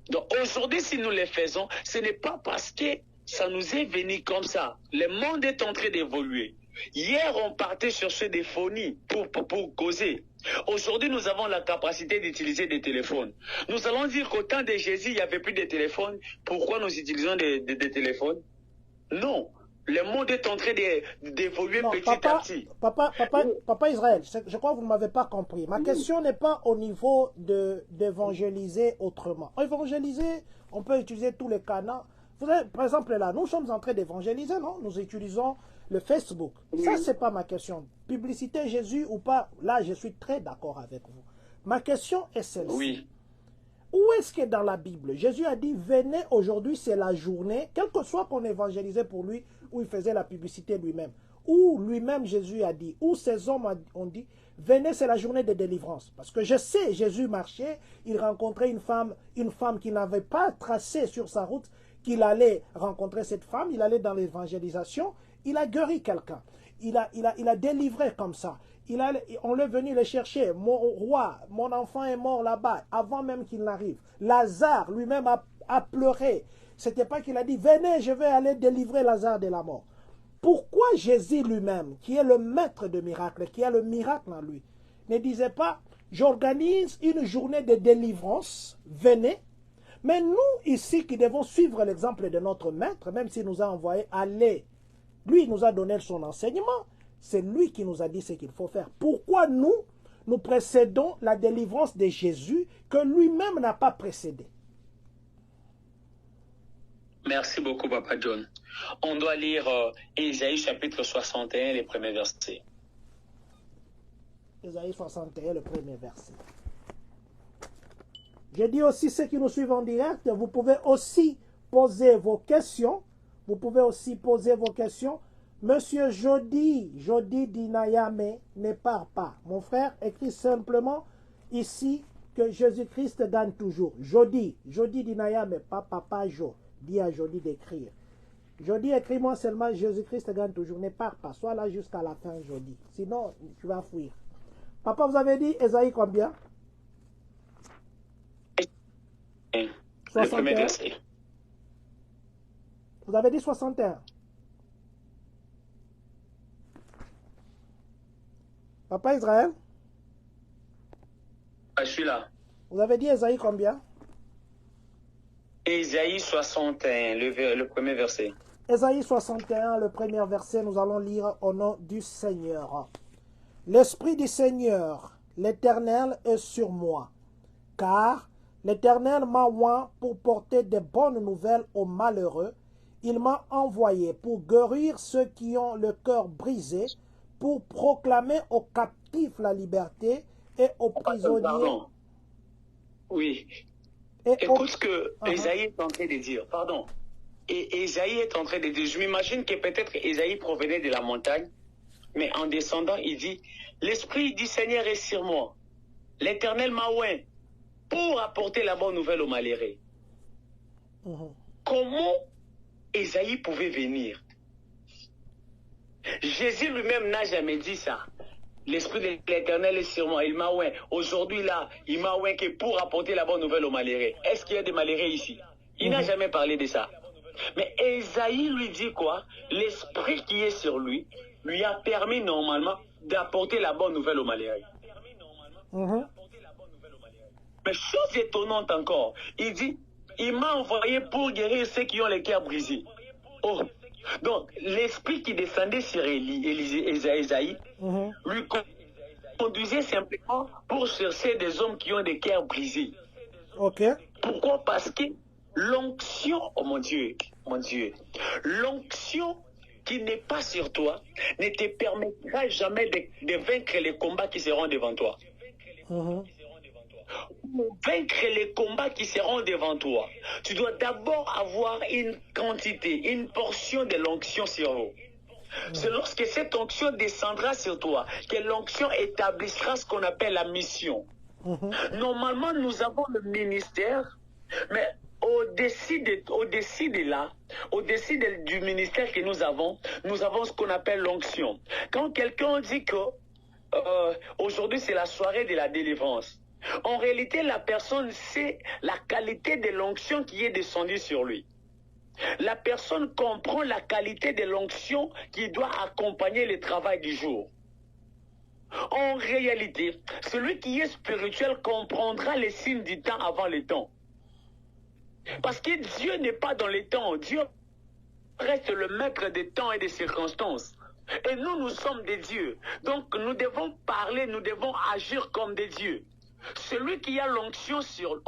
Donc aujourd'hui, si nous les faisons, ce n'est pas parce que ça nous est venu comme ça. Le monde est en train d'évoluer. Hier, on partait chercher des phonies pour causer. Aujourd'hui, nous avons la capacité d'utiliser des téléphones. Nous allons dire qu'au temps de Jésus, il n'y avait plus de téléphones. Pourquoi nous utilisons des téléphones? Non. Le monde est en train d'évoluer petit à petit. Papa Israël, je crois que vous ne m'avez pas compris. Ma question n'est pas au niveau d'évangéliser autrement. Évangéliser, on peut utiliser tous les canaux. Vous savez, par exemple, là, nous sommes en train d'évangéliser, non? Nous utilisons le Facebook. Oui. Ça, ce n'est pas ma question. Publicité Jésus ou pas, là, je suis très d'accord avec vous. Ma question est celle-ci. Oui. Où est-ce que dans la Bible, Jésus a dit, venez aujourd'hui, c'est la journée, quel que soit qu'on évangélisait pour lui, où il faisait la publicité lui-même, où lui-même Jésus a dit, où ces hommes ont dit, venez, c'est la journée de délivrance. Parce que je sais, Jésus marchait, il rencontrait une femme qui n'avait pas tracé sur sa route qu'il allait rencontrer cette femme, il allait dans l'évangélisation, il a guéri quelqu'un, il a délivré comme ça. On est venu le chercher. Mon roi, mon enfant est mort là-bas, avant même qu'il n'arrive. Lazare lui-même a pleuré. C'était pas qu'il a dit, venez, je vais aller délivrer Lazare de la mort. Pourquoi Jésus lui-même, qui est le maître de miracles, qui a le miracle en lui, ne disait pas, j'organise une journée de délivrance, venez. Mais nous, ici, qui devons suivre l'exemple de notre maître, même s'il nous a envoyé aller, lui, il nous a donné son enseignement. C'est lui qui nous a dit ce qu'il faut faire. Pourquoi nous nous précédons la délivrance de Jésus que lui-même n'a pas précédé. Merci beaucoup, Papa John. On doit lire Ésaïe chapitre 61, les premiers versets. Ésaïe 61, le premier verset. Je dis aussi ceux qui nous suivent en direct, vous pouvez aussi poser vos questions. Vous pouvez aussi poser vos questions. Monsieur Jody Dinayame ne part pas. Mon frère écrit simplement ici que Jésus-Christ gagne toujours. Jody Dinayame, pas Papa Jo. Dis à Jody d'écrire. Jody, écris-moi seulement Jésus-Christ gagne toujours. Ne pars pas. Sois là jusqu'à la fin, Jody. Sinon, tu vas fuir. Papa, vous avez dit Ésaïe combien? Le premier verset. Vous avez dit 61. Papa Israël? Je suis là. Vous avez dit Ésaïe combien? Ésaïe 61, le premier verset. Ésaïe 61, le premier verset, nous allons lire au nom du Seigneur. L'Esprit du Seigneur, l'Éternel, est sur moi, car l'Éternel m'a oint pour porter de bonnes nouvelles aux malheureux. Il m'a envoyé pour guérir ceux qui ont le cœur brisé, pour proclamer aux captifs la liberté et aux prisonniers. Pardon. Oui. Écoute ce que Ésaïe est en train de dire. Pardon. Et Ésaïe est en train de dire, je m'imagine que peut-être Ésaïe provenait de la montagne, mais en descendant, il dit, l'Esprit du Seigneur est sur moi. L'Éternel m'a oint pour apporter la bonne nouvelle aux malheureux. Comment Ésaïe pouvait venir? Jésus lui-même n'a jamais dit ça. L'Esprit de l'Éternel est sur moi, il m'a oint. Aujourd'hui là, il m'a oint que pour apporter la bonne nouvelle aux malheureux. Est-ce qu'il y a des malheureux ici? Il n'a jamais parlé de ça. Mais Ésaïe lui dit quoi? L'Esprit qui est sur lui a permis normalement d'apporter la bonne nouvelle aux malheureux. Mais chose étonnante encore, il dit, il m'a envoyé pour guérir ceux qui ont les cœurs brisés. Oh, donc l'Esprit qui descendait sur Ésaïe lui conduisait simplement pour chercher des hommes qui ont des cœurs brisés. Ok. Pourquoi? Parce que l'onction, oh mon Dieu, l'onction qui n'est pas sur toi ne te permettra jamais de vaincre les combats qui seront devant toi. Pour vaincre les combats qui seront devant toi, tu dois d'abord avoir une quantité, une portion de l'onction sur vous. C'est lorsque cette onction descendra sur toi que l'onction établira ce qu'on appelle la mission. Normalement, nous avons le ministère, mais au-dessus du ministère que nous avons ce qu'on appelle l'onction. Quand quelqu'un dit que aujourd'hui c'est la soirée de la délivrance, en réalité la personne sait la qualité de l'onction qui est descendue sur lui. La personne comprend la qualité de l'onction qui doit accompagner le travail du jour. En réalité, celui qui est spirituel comprendra les signes du temps avant le temps. Parce que Dieu n'est pas dans les temps. Dieu reste le maître des temps et des circonstances. Et nous sommes des dieux. Donc nous devons parler, nous devons agir comme des dieux. Celui qui a l'onction sur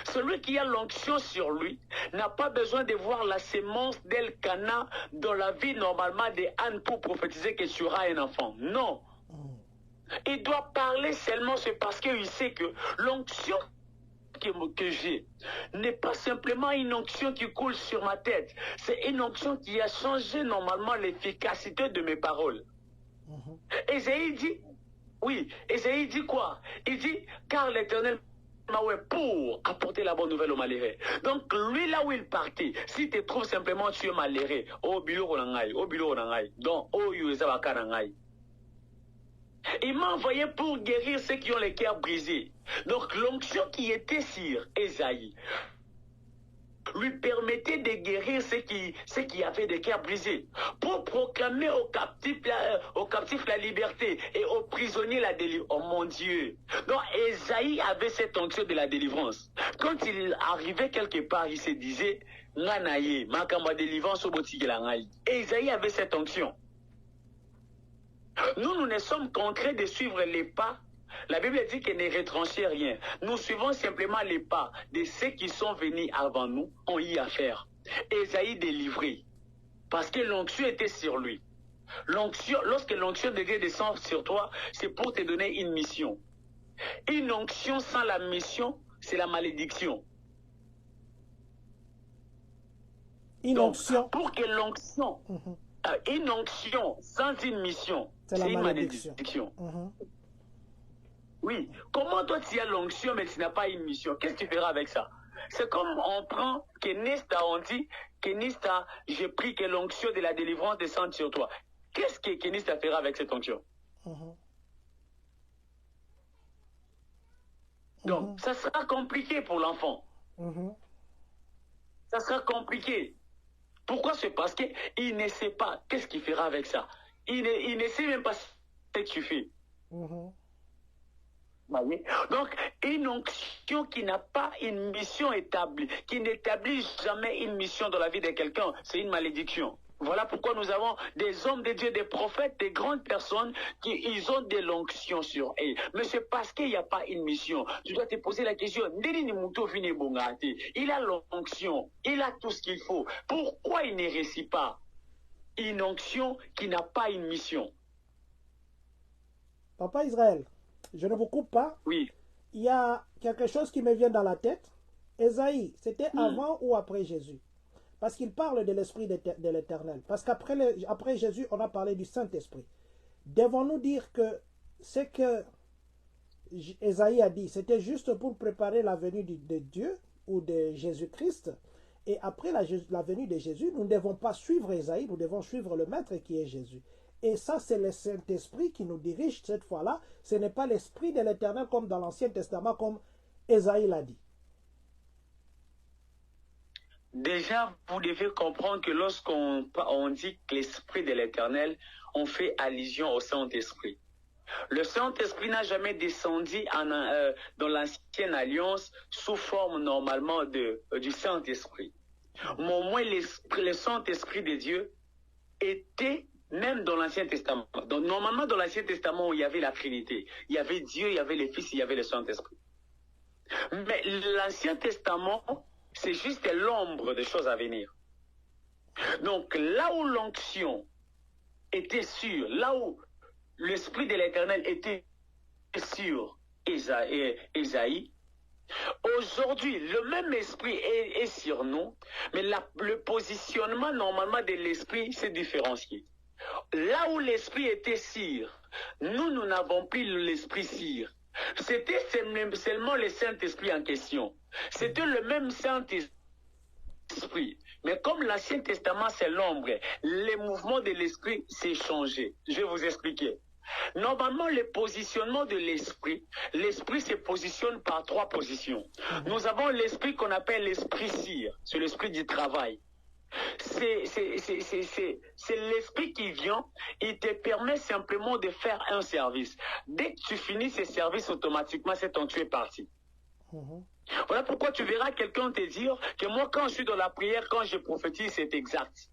celui qui a l'onction sur lui n'a pas besoin de voir la sémence d'Elkana dans la vie normalement d'Anne pour prophétiser que tu auras un enfant. Non. Il doit parler seulement, c'est parce qu'il sait que l'onction que j'ai n'est pas simplement une onction qui coule sur ma tête. C'est une onction qui a changé normalement l'efficacité de mes paroles. Ésaïe dit, oui, Ésaïe dit quoi? Il dit, car l'Éternel m'a oint pour apporter la bonne nouvelle aux malheureux. Donc, lui, là où il partait, si tu trouves simplement tu es malheureux, au bilo nangai, donc, au yuzabaka nangai. Il m'a envoyé pour guérir ceux qui ont les cœurs brisés. Donc, l'onction qui était sur Ésaïe lui permettait de guérir ceux qui avaient des cœurs brisés, pour proclamer aux captifs la liberté et aux prisonniers la délivrance. Oh mon Dieu! Donc Ésaïe avait cette onction de la délivrance. Quand il arrivait quelque part, il se disait, Nanaye, makamba délivrance au botigelangai. Ésaïe avait cette onction. Nous ne sommes qu'en train de suivre les pas La Bible dit qu'elle ne retranchait rien. Nous suivons simplement les pas de ceux qui sont venus avant nous, ont eu affaire. Ésaïe délivré, parce que l'onction était sur lui. Lorsque l'onction de Dieu descend sur toi, c'est pour te donner une mission. Une onction sans la mission, c'est la malédiction. Une onction. Pour que l'onction, une onction sans une mission, c'est une malédiction. Oui. Comment toi tu as l'onction mais tu n'as pas une mission? Qu'est-ce que tu feras avec ça? C'est comme on prend Kenista, on dit Kenista, j'ai pris que l'onction de la délivrance descende sur toi. Qu'est-ce que Kenista fera avec cette onction? Donc, ça sera compliqué pour l'enfant. Ça sera compliqué. Pourquoi? C'est parce qu'il ne sait pas qu'est-ce qu'il fera avec ça. Il ne sait même pas ce que tu fais. Donc, une onction qui n'a pas une mission établie, qui n'établit jamais une mission dans la vie de quelqu'un, c'est une malédiction. Voilà pourquoi nous avons des hommes de Dieu, des prophètes, des grandes personnes qui ils ont de l'onction sur eux. Mais c'est parce qu'il n'y a pas une mission. Tu dois te poser la question, il a l'onction, il a tout ce qu'il faut. Pourquoi il ne réussit pas? Une onction qui n'a pas une mission. Papa Israël, je ne vous coupe pas. Oui. Il y a quelque chose qui me vient dans la tête. Ésaïe, c'était avant ou après Jésus? Parce qu'il parle de l'Esprit de l'Éternel. Parce qu'après Jésus, on a parlé du Saint-Esprit. Devons-nous dire que ce que Ésaïe a dit, c'était juste pour préparer la venue de Dieu ou de Jésus-Christ? Et après la venue de Jésus, nous ne devons pas suivre Ésaïe, nous devons suivre le Maître qui est Jésus. Et ça, c'est le Saint-Esprit qui nous dirige cette fois-là. Ce n'est pas l'Esprit de l'Éternel comme dans l'Ancien Testament, comme Ésaïe l'a dit. Déjà, vous devez comprendre que lorsqu'on dit que l'Esprit de l'Éternel, on fait allusion au Saint-Esprit. Le Saint-Esprit n'a jamais descendu dans l'Ancienne Alliance sous forme normalement du Saint-Esprit. Mais au moins, le Saint-Esprit de Dieu était même dans l'Ancien Testament. Donc, normalement, dans l'Ancien Testament, où il y avait la Trinité, il y avait Dieu, il y avait le Fils, il y avait le Saint-Esprit. Mais l'Ancien Testament, c'est juste l'ombre des choses à venir. Donc, là où l'onction était sûre, là où l'Esprit de l'Éternel était sur Ésaïe, aujourd'hui, le même esprit est sur nous, mais le positionnement normalement de l'esprit s'est différencié. Là où l'esprit était sur, nous n'avons plus l'esprit sur. C'était seulement le Saint-Esprit en question. C'était le même Saint-Esprit. Mais comme l'Ancien Testament, c'est l'ombre, les mouvements de l'esprit s'est changé. Je vais vous expliquer. Normalement, le positionnement de l'esprit se positionne par trois positions. Nous avons l'esprit qu'on appelle l'esprit cire, c'est l'esprit du travail. C'est l'esprit qui vient, il te permet simplement de faire un service. Dès que tu finis ce service, automatiquement, c'est ton tu es parti. Voilà pourquoi tu verras quelqu'un te dire que moi, quand je suis dans la prière, quand je prophétise, c'est exact.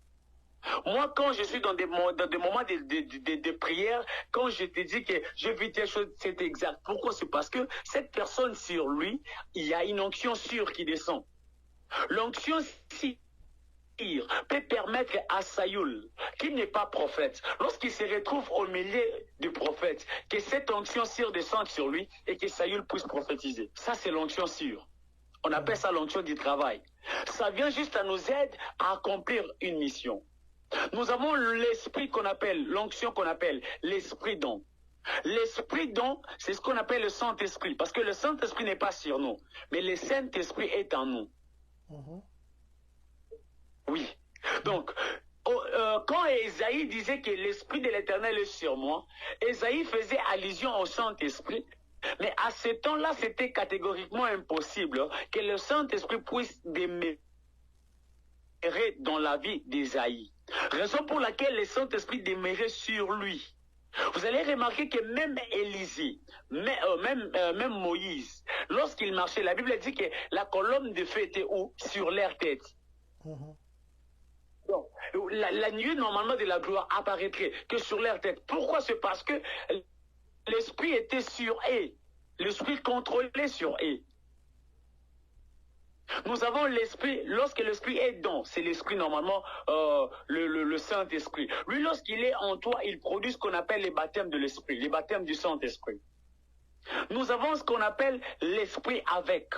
Moi, quand je suis dans des moments de prière, quand je te dis que je vis telle chose, c'est exact. Pourquoi? C'est parce que cette personne sur lui, il y a une onction sûre qui descend. L'onction peut permettre à Saül, qui n'est pas prophète, lorsqu'il se retrouve au milieu du prophète, que cette onction sûre descende sur lui et que Saül puisse prophétiser. Ça, c'est l'onction sûre. On appelle ça l'onction du travail. Ça vient juste à nous aider à accomplir une mission. Nous avons l'esprit qu'on appelle, l'onction qu'on appelle l'esprit don. L'esprit don, c'est ce qu'on appelle le Saint-Esprit, parce que le Saint-Esprit n'est pas sur nous, mais le Saint-Esprit est en nous. Oui. Donc, quand Ésaïe disait que l'Esprit de l'Éternel est sur moi, Ésaïe faisait allusion au Saint-Esprit, mais à ce temps-là, c'était catégoriquement impossible que le Saint-Esprit puisse demeurer dans la vie d'Ésaïe. Raison pour laquelle le Saint-Esprit demeurait sur lui. Vous allez remarquer que même Élisée, même Moïse, lorsqu'il marchait, la Bible dit que la colonne de feu était où? Sur leur tête. Donc, la nuée normalement de la gloire apparaîtrait que sur leur tête. Pourquoi? C'est parce que l'esprit était sur eux. L'esprit contrôlait sur eux. Nous avons l'esprit, lorsque l'esprit est dans, c'est l'esprit normalement, le Saint-Esprit. Lui, lorsqu'il est en toi, il produit ce qu'on appelle les baptêmes de l'esprit, les baptêmes du Saint-Esprit. Nous avons ce qu'on appelle l'esprit avec.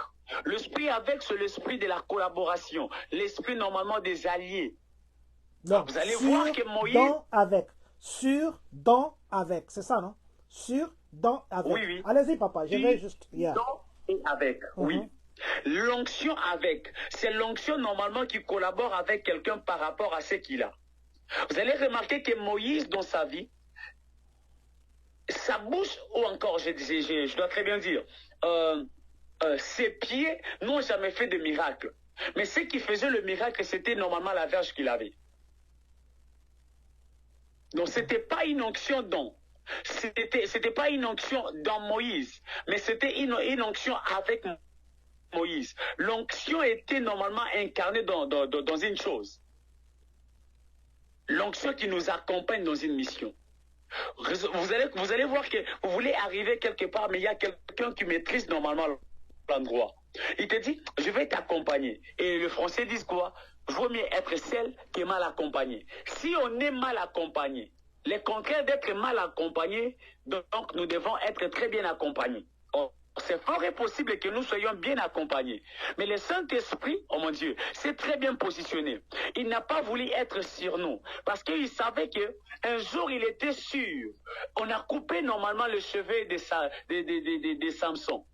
L'esprit avec, c'est l'esprit de la collaboration, l'esprit normalement des alliés. Donc, vous allez sur, voir que Moïse... dans, avec. Sur, dans, avec. C'est ça, non? Sur, dans, avec. Oui, oui. Allez-y, papa, je vais juste... Yeah. Dans et avec, oui. L'onction avec, c'est l'onction normalement qui collabore avec quelqu'un par rapport à ce qu'il a. Vous allez remarquer que Moïse, dans sa vie, sa bouche, ou encore, je dois très bien dire, ses pieds n'ont jamais fait de miracle. Mais ce qui faisait le miracle, c'était normalement la verge qu'il avait. Donc, ce n'était pas une onction dans. C'était pas une onction dans Moïse, mais c'était une onction avec Moïse. L'onction était normalement incarnée dans une chose. L'onction qui nous accompagne dans une mission. Vous allez voir que vous voulez arriver quelque part, mais il y a quelqu'un qui maîtrise normalement l'endroit. Il te dit, je vais t'accompagner. Et le français dit quoi? Vaut mieux être seul que mal accompagné. Si on est mal accompagné, le contraire d'être mal accompagné, donc nous devons être très bien accompagnés. C'est fort et possible que nous soyons bien accompagnés. Mais le Saint-Esprit, oh mon Dieu, c'est très bien positionné. Il n'a pas voulu être sur nous. Parce qu'il savait qu'un jour, il était sûr. On a coupé normalement le cheveu de Samson.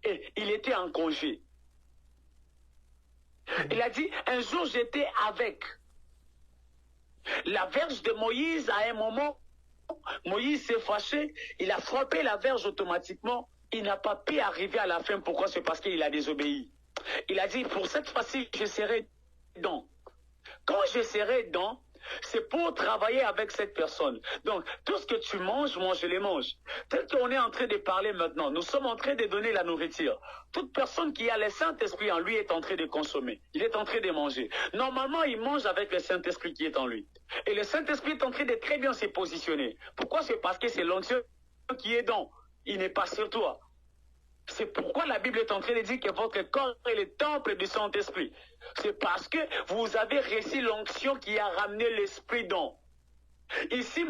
Et il était en congé. Il a dit, un jour, j'étais avec. La verge de Moïse, à un moment, Moïse s'est fâché. Il a frappé la verge automatiquement. Il n'a pas pu arriver à la fin. Pourquoi? C'est parce qu'il a désobéi. Il a dit, pour cette fois-ci, je serai dedans. Quand je serai dedans, c'est pour travailler avec cette personne. Donc, tout ce que tu manges, moi, je les mange. Tel qu'on est en train de parler maintenant, nous sommes en train de donner la nourriture. Toute personne qui a le Saint-Esprit en lui est en train de consommer. Il est en train de manger. Normalement, il mange avec le Saint-Esprit qui est en lui. Et le Saint-Esprit est en train de très bien se positionner. Pourquoi? C'est parce que c'est l'onction qui est dans. Il n'est pas sur toi. C'est pourquoi la Bible est en train de dire que votre corps est le temple du Saint-Esprit. C'est parce que vous avez reçu l'onction qui a ramené l'Esprit dans. Ici,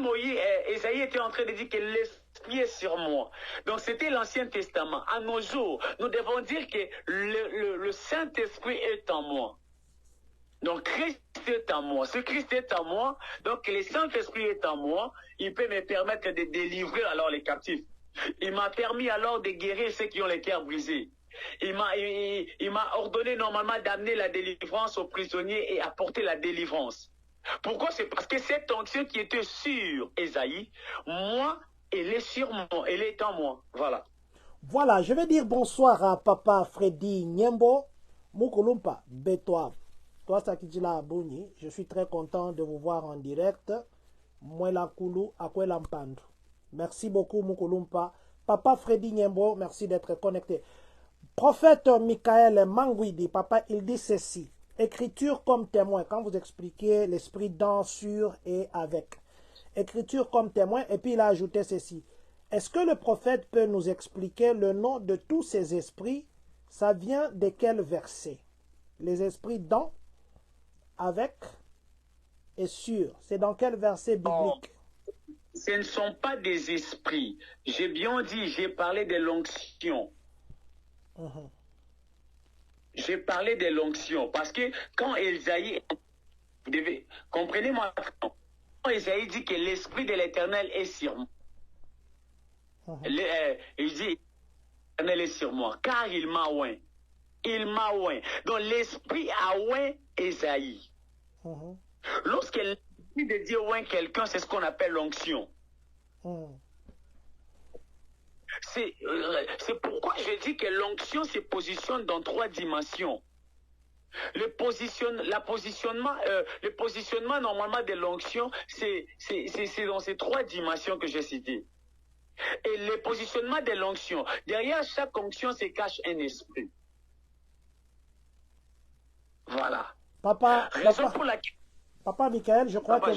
Ésaïe était en train de dire que l'Esprit est sur moi. Donc, c'était l'Ancien Testament. À nos jours, nous devons dire que le Saint-Esprit est en moi. Donc, Christ est en moi. Ce Christ est en moi, donc le Saint-Esprit est en moi. Il peut me permettre de délivrer alors les captifs. Il m'a permis alors de guérir ceux qui ont les cœurs brisés. Il m'a ordonné normalement d'amener la délivrance aux prisonniers et apporter la délivrance. Pourquoi? C'est parce que cette onction qui était sur Ésaïe, moi, elle est sur moi, elle est en moi. Voilà. Voilà, je vais dire bonsoir à Papa Freddy Nyembo, Mukulumpa, Betoa. Toi, Sakidjila Abouni, je suis très content de vous voir en direct. Mwela Kulu, Akwelampandu. Merci beaucoup, Mukulumpa. Papa Freddy Nyembo, merci d'être connecté. Prophète Michael Mangwidi, papa, il dit ceci. Écriture comme témoin, quand vous expliquez l'esprit dans, sur et avec. Écriture comme témoin, et puis il a ajouté ceci. Est-ce que le prophète peut nous expliquer le nom de tous ces esprits? Ça vient de quel verset? Les esprits dans, avec et sur. C'est dans quel verset biblique? Ce ne sont pas des esprits. J'ai bien dit, j'ai parlé de l'onction. J'ai parlé de l'onction. Parce que quand Ésaïe, comprenez-moi, quand Ésaïe dit que l'esprit de l'Éternel est sur moi, il dit, l'Éternel est sur moi, car il m'a oint. Il m'a oint. Donc l'esprit a oint Ésaïe. Lorsque l'esprit de Dieu oint quelqu'un, c'est ce qu'on appelle l'onction. C'est pourquoi je dis que l'onction se positionne dans 3 dimensions. Le positionnement normalement de l'onction, c'est dans ces 3 dimensions que j'ai citées. Et le positionnement de l'onction, derrière chaque onction se cache un esprit. Voilà. Papa Michael, je crois que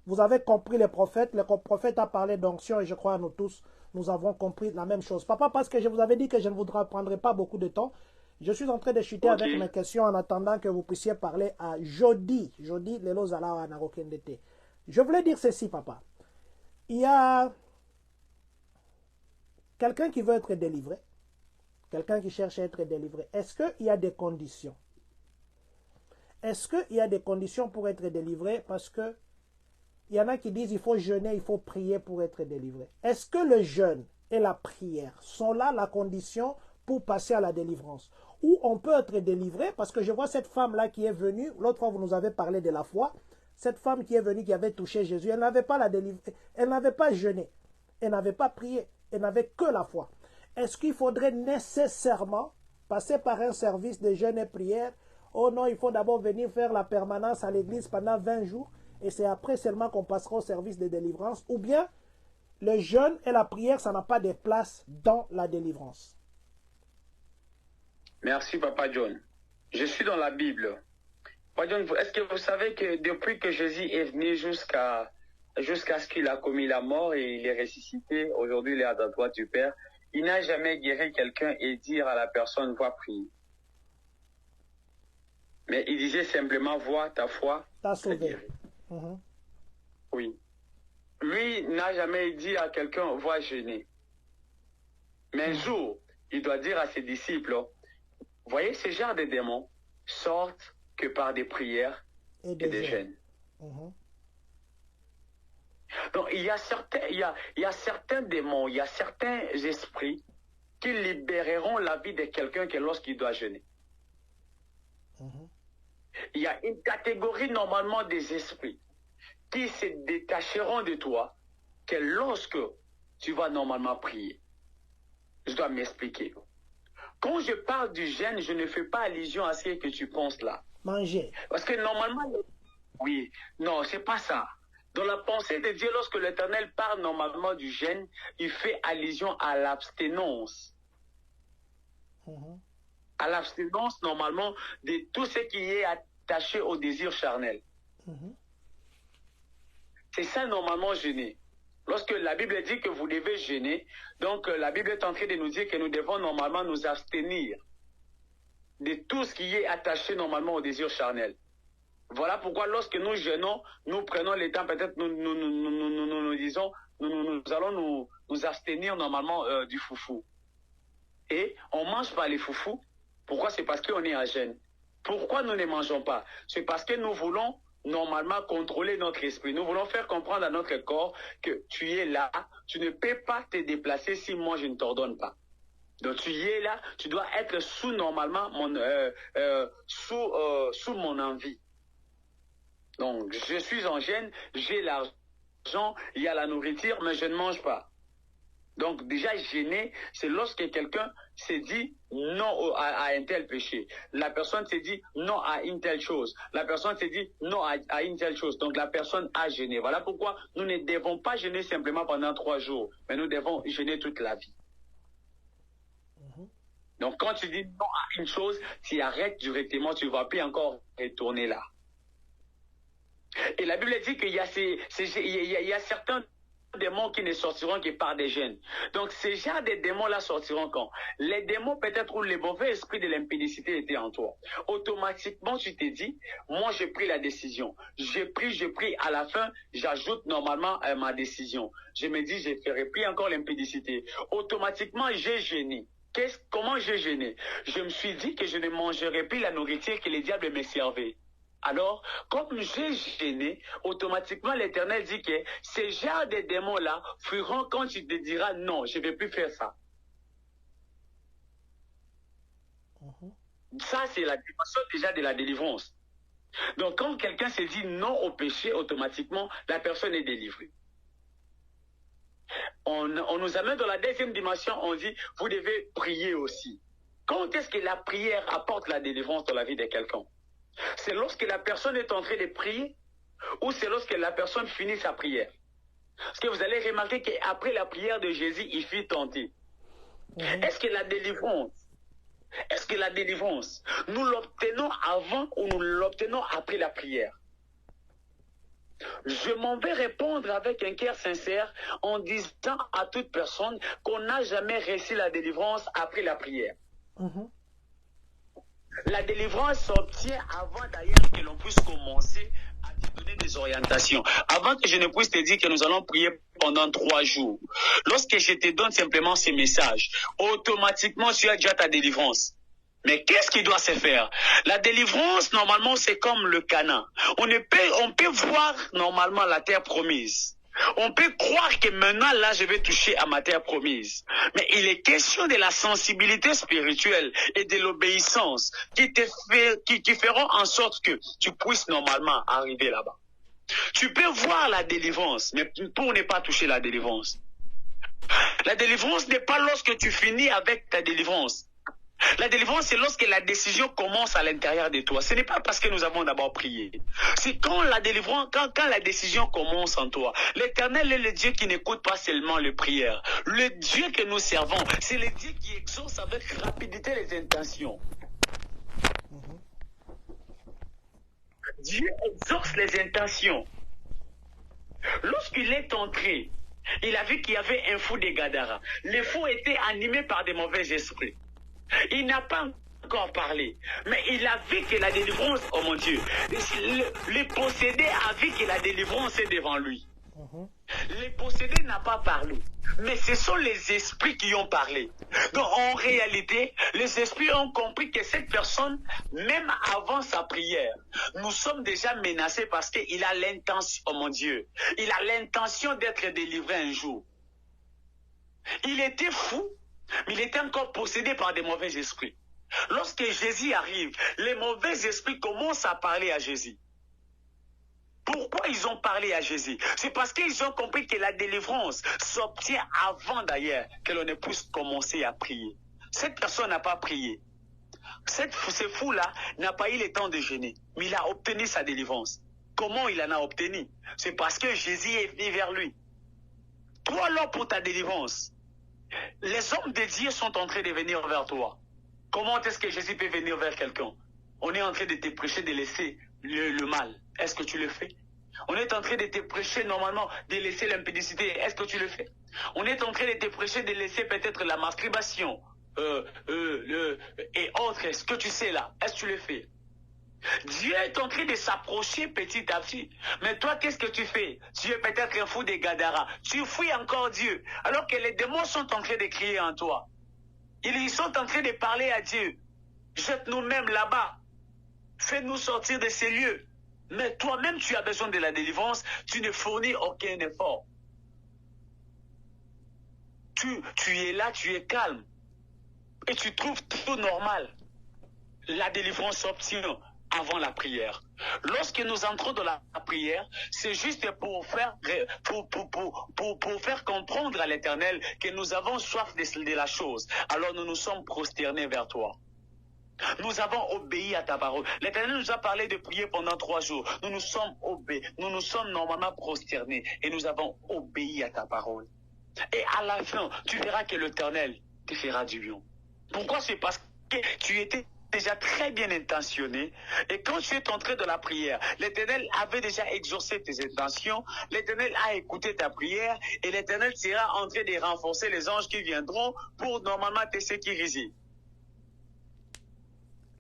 Vous avez compris les prophètes. Le prophète a parlé d'onction et je crois nous tous, nous avons compris la même chose. Papa, parce que je vous avais dit que je ne prendrai pas beaucoup de temps, je suis en train de chuter avec mes questions en attendant que vous puissiez parler à Jody. Jody, Lelo Zala Anarokendete. Je voulais dire ceci, papa. Il y a quelqu'un qui veut être délivré, quelqu'un qui cherche à être délivré. Est-ce qu'il y a des conditions? Est-ce qu'il y a des conditions pour être délivré? Parce que il y en a qui disent il faut jeûner, il faut prier pour être délivré. Est-ce que le jeûne et la prière sont là la condition pour passer à la délivrance? Ou on peut être délivré, parce que je vois cette femme-là qui est venue, l'autre fois vous nous avez parlé de la foi, cette femme qui est venue, qui avait touché Jésus, elle n'avait pas la délivrance, elle n'avait pas jeûné, elle n'avait pas prié, elle n'avait que la foi. Est-ce qu'il faudrait nécessairement passer par un service de jeûne et prière? Oh non, il faut d'abord venir faire la permanence à l'église pendant 20 jours, et c'est après seulement qu'on passera au service de délivrance, ou bien le jeûne et la prière, ça n'a pas de place dans la délivrance. Merci, Papa John. Je suis dans la Bible. Papa John, est-ce que vous savez que depuis que Jésus est venu jusqu'à ce qu'il a commis la mort et il est ressuscité, aujourd'hui il est à la droite du Père, il n'a jamais guéri quelqu'un et dire à la personne, va prier. Mais il disait simplement, vois ta foi. T'as sauvé. Oui. Lui n'a jamais dit à quelqu'un, va jeûner. Mais un jour, il doit dire à ses disciples, voyez, ce genre de démons sortent que par des prières et des jeûnes. Donc, il y a certains démons, il y a certains esprits qui libéreront la vie de quelqu'un que lorsqu'il doit jeûner. Il y a une catégorie normalement des esprits qui se détacheront de toi que lorsque tu vas normalement prier. Je dois m'expliquer. Quand je parle du jeûne, je ne fais pas allusion à ce que tu penses là. Manger. Parce que normalement, oui, non, c'est pas ça. Dans la pensée de Dieu, lorsque l'Éternel parle normalement du jeûne, il fait allusion à l'abstinence. À l'abstinence normalement de tout ce qui est attaché au désir charnel. C'est ça normalement jeûner. Lorsque la Bible dit que vous devez jeûner, donc la Bible est en train de nous dire que nous devons normalement nous abstenir de tout ce qui est attaché normalement au désir charnel. Voilà pourquoi lorsque nous jeûnons, nous prenons le temps, peut-être nous disons, nous allons nous abstenir normalement du foufou. Et on ne mange pas les foufous. Pourquoi? C'est parce qu'on est à jeûne. Pourquoi nous ne mangeons pas? C'est parce que nous voulons normalement contrôler notre esprit. Nous voulons faire comprendre à notre corps que tu es là, tu ne peux pas te déplacer si moi je ne t'ordonne pas. Donc tu es là, tu dois être sous normalement sous mon envie. Donc je suis en jeûne, j'ai l'argent, il y a la nourriture, mais je ne mange pas. Donc déjà jeûner, c'est lorsque quelqu'un s'est dit non à un tel péché. La personne s'est dit non à une telle chose. La personne s'est dit non à une telle chose. Donc la personne a jeûné. Voilà pourquoi nous ne devons pas jeûner simplement pendant 3 jours, mais nous devons jeûner toute la vie. Donc quand tu dis non à une chose, tu arrêtes directement, tu ne vas plus encore retourner là. Et la Bible dit qu'il y a certains démons qui ne sortiront que par des jeûnes. Donc ces genres de démons-là sortiront quand? Les démons peut-être où le mauvais esprit de l'impudicité était en toi. Automatiquement tu t'es dit, moi j'ai pris la décision. Je prie, à la fin j'ajoute normalement ma décision. Je me dis je ne ferai plus encore l'impudicité. Automatiquement j'ai jeûné. Comment j'ai jeûné? Je me suis dit que je ne mangerai plus la nourriture que le diable me servait. Alors, comme j'ai jeûné, automatiquement l'Éternel dit que ces genres de démons-là fuiront quand tu te diras non, je ne vais plus faire ça. Ça, c'est la dimension déjà de la délivrance. Donc, quand quelqu'un se dit non au péché, automatiquement, la personne est délivrée. On nous amène dans la deuxième dimension, on dit, vous devez prier aussi. Quand est-ce que la prière apporte la délivrance dans la vie de quelqu'un? C'est lorsque la personne est en train de prier ou c'est lorsque la personne finit sa prière? Parce que vous allez remarquer qu'après la prière de Jésus, il fut tenté. Est-ce que la délivrance, nous l'obtenons avant ou nous l'obtenons après la prière? Je m'en vais répondre avec un cœur sincère en disant à toute personne qu'on n'a jamais reçu la délivrance après la prière. La délivrance s'obtient avant d'ailleurs que l'on puisse commencer à te donner des orientations. Avant que je ne puisse te dire que nous allons prier pendant 3 jours. Lorsque je te donne simplement ces messages, automatiquement tu as déjà ta délivrance. Mais qu'est-ce qui doit se faire? La délivrance, normalement, c'est comme le Canaan. On peut voir normalement la terre promise. On peut croire que maintenant, là, je vais toucher à ma terre promise. Mais il est question de la sensibilité spirituelle et de l'obéissance qui feront en sorte que tu puisses normalement arriver là-bas. Tu peux voir la délivrance, mais pour ne pas toucher la délivrance. La délivrance n'est pas lorsque tu finis avec ta délivrance. La délivrance, c'est lorsque la décision commence à l'intérieur de toi. Ce n'est pas parce que nous avons d'abord prié. C'est quand la délivrance, quand la décision commence en toi. L'Éternel est le Dieu qui n'écoute pas seulement les prières. Le Dieu que nous servons, c'est le Dieu qui exauce avec rapidité les intentions. Dieu exauce les intentions. Lorsqu'il est entré, il a vu qu'il y avait un fou de Gadara. Le fou était animé par des mauvais esprits. Il n'a pas encore parlé, mais il a vu que la délivrance, oh mon Dieu, le possédé a vu que la délivrance est devant lui. Le possédé n'a pas parlé, mais ce sont les esprits qui ont parlé. Donc en réalité, les esprits ont compris que cette personne, même avant sa prière, nous sommes déjà menacés parce qu'il a l'intention, oh mon Dieu, il a l'intention d'être délivré un jour. Il était fou, mais il était encore possédé par des mauvais esprits. Lorsque Jésus arrive, les mauvais esprits commencent à parler à Jésus. Pourquoi ils ont parlé à Jésus? C'est parce qu'ils ont compris que la délivrance s'obtient avant d'ailleurs que l'on ne puisse commencer à prier. Cette personne n'a pas prié. Ce fou-là n'a pas eu le temps de jeûner, mais il a obtenu sa délivrance. Comment il en a obtenu? C'est parce que Jésus est venu vers lui. Toi alors pour ta délivrance, les hommes de Dieu sont en train de venir vers toi. Comment est-ce que Jésus peut venir vers quelqu'un? On est en train de te prêcher de laisser le mal. Est-ce que tu le fais? On est en train de te prêcher normalement de laisser l'impudicité. Est-ce que tu le fais? On est en train de te prêcher de laisser peut-être la masturbation et autres. Est-ce que tu sais là? Est-ce que tu le fais? Dieu est en train de s'approcher petit à petit. Mais toi, qu'est-ce que tu fais? Tu es peut-être un fou des Gadara. Tu fuis encore Dieu. Alors que les démons sont en train de crier en toi. Ils sont en train de parler à Dieu. Jette-nous même là-bas. Fais-nous sortir de ces lieux. Mais toi-même, tu as besoin de la délivrance. Tu ne fournis aucun effort. Tu es là, tu es calme. Et tu trouves tout normal. La délivrance s'obtient avant la prière. Lorsque nous entrons dans la prière, c'est juste pour faire comprendre à l'Éternel que nous avons soif de la chose. Alors nous nous sommes prosternés vers toi. Nous avons obéi à ta parole. L'Éternel nous a parlé de prier pendant 3 jours. Nous nous sommes normalement prosternés et nous avons obéi à ta parole. Et à la fin, tu verras que l'Éternel te fera du bien. Pourquoi? C'est parce que tu étais déjà très bien intentionné. Et quand tu es entré dans la prière, l'Éternel avait déjà exaucé tes intentions. L'Éternel a écouté ta prière. Et l'Éternel sera en train de renforcer les anges qui viendront pour normalement te sécuriser.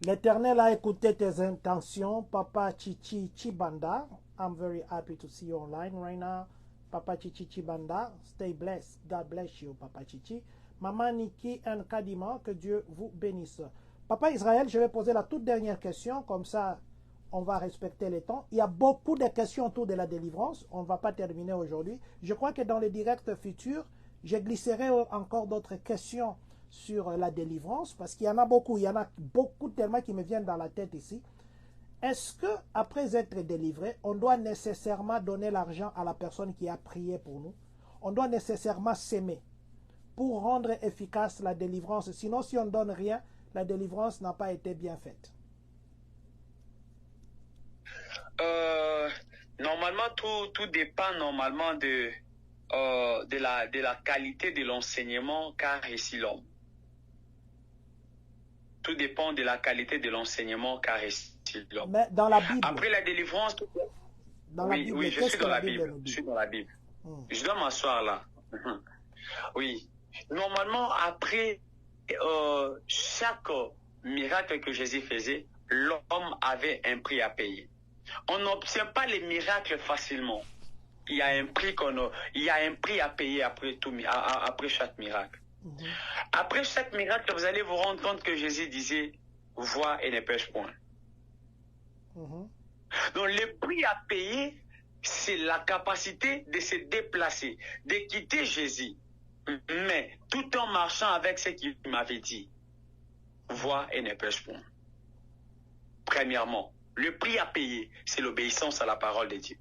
L'Éternel a écouté tes intentions, Papa Chichi Chibanda. I'm very happy to see you online right now. Papa Chichi Chibanda, stay blessed. God bless you, Papa Chichi. Maman Niki and Kadima, que Dieu vous bénisse. Papa Israël, je vais poser la toute dernière question, comme ça on va respecter les temps. Il y a beaucoup de questions autour de la délivrance, on ne va pas terminer aujourd'hui. Je crois que dans les directs futurs, je glisserai encore d'autres questions sur la délivrance, parce qu'il y en a beaucoup tellement qui me viennent dans la tête ici. Est-ce que après être délivré, on doit nécessairement donner l'argent à la personne qui a prié pour nous? On doit nécessairement s'aimer pour rendre efficace la délivrance. Sinon, si on ne donne rien, la délivrance n'a pas été bien faite. Normalement, tout dépend normalement de la qualité de l'enseignement qu'a reçu l'homme. Tout dépend de la qualité de l'enseignement qu'a reçu l'homme. Mais dans la Bible. Après la délivrance, Dans la Bible, oui, je qu'est-ce suis que dans la la Bible Bible. nous Je dit? suis dans la Bible. Mhm. Je dois m'asseoir là. Oui. Normalement, après chaque miracle que Jésus faisait, l'homme avait un prix à payer. On n'obtient pas les miracles facilement. Il y a un prix il y a un prix à payer après après chaque miracle. Mhm. Après chaque miracle, vous allez vous rendre compte que Jésus disait, vois et ne pêche point. Mhm. Donc le prix à payer, c'est la capacité de se déplacer, de quitter Jésus, mais tout en marchant avec ce qu'il m'avait dit. Vois et ne pêche point. Premièrement, le prix à payer, c'est l'obéissance à la parole de Dieu.